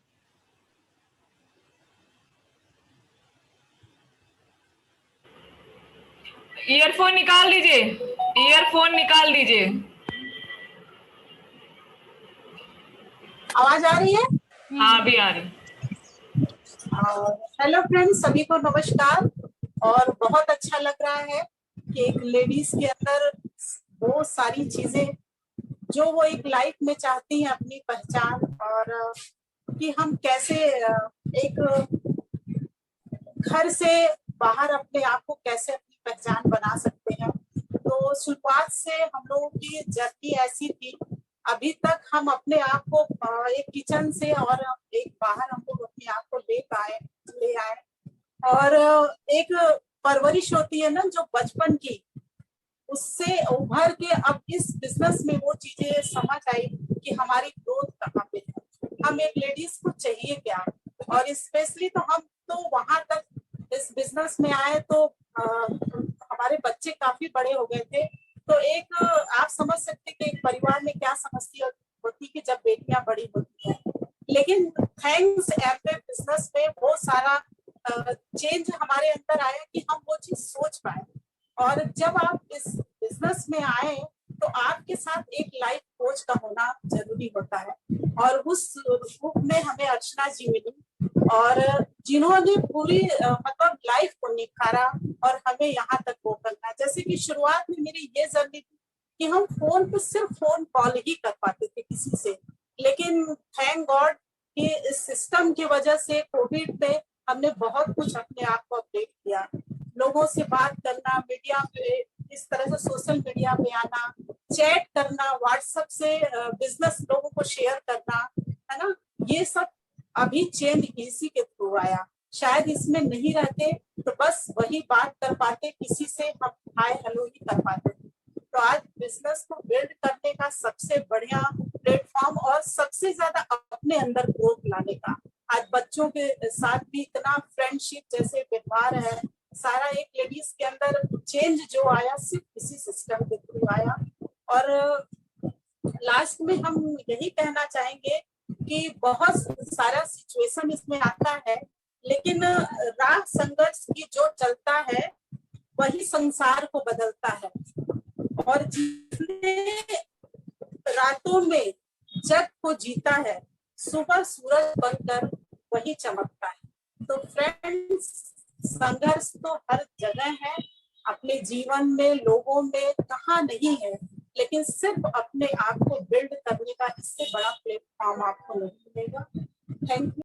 ईयरफोन निकाल दीजिए, ईयरफोन निकाल दीजिए। आवाज आ रही है? हाँ अभी आ रही। हेलो फ्रेंड्स, सभी को नमस्कार। और बहुत अच्छा लग रहा है कि एक लेडीज के अंदर वो सारी चीजें जो वो एक लाइफ में चाहती हैं, अपनी पहचान, और कि हम कैसे एक घर से बाहर अपने आप को कैसे अपनी पहचान बना सकते हैं। तो शुरुआत से हम लोगों की जर्नी ऐसी थी। अभी तक हम अपने आप को एक किचन से और एक बाहर हम लोग अपने आप को ले आए और एक परवरिश होती है ना जो बचपन की, उससे उभर के अब इस बिजनेस में वो चीजें समझ आई कि हमारी ग्रोथ कहाँ पे है, हम एक लेडीज को चाहिए क्या। और स्पेशली तो हम तो वहां तक इस बिजनेस में आए तो हमारे बच्चे काफी बड़े हो गए थे। तो एक आप समझ सकते कि एक परिवार में क्या समस्या होती कि जब बेटियां बड़ी होती हैं। लेकिन थैंक्स एमवे बिजनेस में वो सारा चेंज हमारे अंदर आया कि हम वो चीज सोच पाए। और जब आप इस बिजनेस में आए तो आपके साथ एक लाइफ कोच का होना जरूरी होता है। और उस रूप में हमें अर्चना जी मिली और जिन्होंने पूरी मतलब लाइफ को निखारा और हमें यहाँ तक वो करना। जैसे कि शुरुआत में मेरी ये जर्नी थी कि हम फोन पे सिर्फ फोन कॉल ही कर पाते थे किसी से, लेकिन थैंक गॉड कि इस सिस्टम की वजह से कोविड में हमने बहुत कुछ अपने आप को अपडेट किया। लोगों से बात करना, मीडिया पे इस तरह से सोशल मीडिया पे आना, चैट करना, व्हाट्सएप से बिजनेस लोगों को शेयर करना, है ना, ये सब अभी चेंज इसी के थ्रू आया। शायद इसमें नहीं रहते तो बस वही बात कर पाते, किसी से हम हाय हेलो ही कर पाते। तो आज बिजनेस को बिल्ड करने का सबसे बढ़िया प्लेटफॉर्म और सबसे ज्यादा अपने अंदर ग्रोथ लाने का, आज बच्चों के साथ भी इतना फ्रेंडशिप जैसे व्यवहार है, सारा एक लेडीज के अंदर चेंज जो आया सिर्फ इसी सिस्टम के थ्रू आया। और लास्ट में हम यही कहना चाहेंगे कि बहुत सारा सिचुएशन इसमें आता है, लेकिन राह संघर्ष की जो चलता है वही संसार को बदलता है। और जितने रातों में जग को जीता है, सुबह सूरज बनकर वही चमकता है। तो फ्रेंड्स, संघर्ष तो हर जगह है, अपने जीवन में, लोगों में, कहाँ नहीं है, लेकिन सिर्फ अपने आप को बिल्ड करने का इससे बड़ा प्लेटफॉर्म आपको नहीं मिलेगा। Thank you.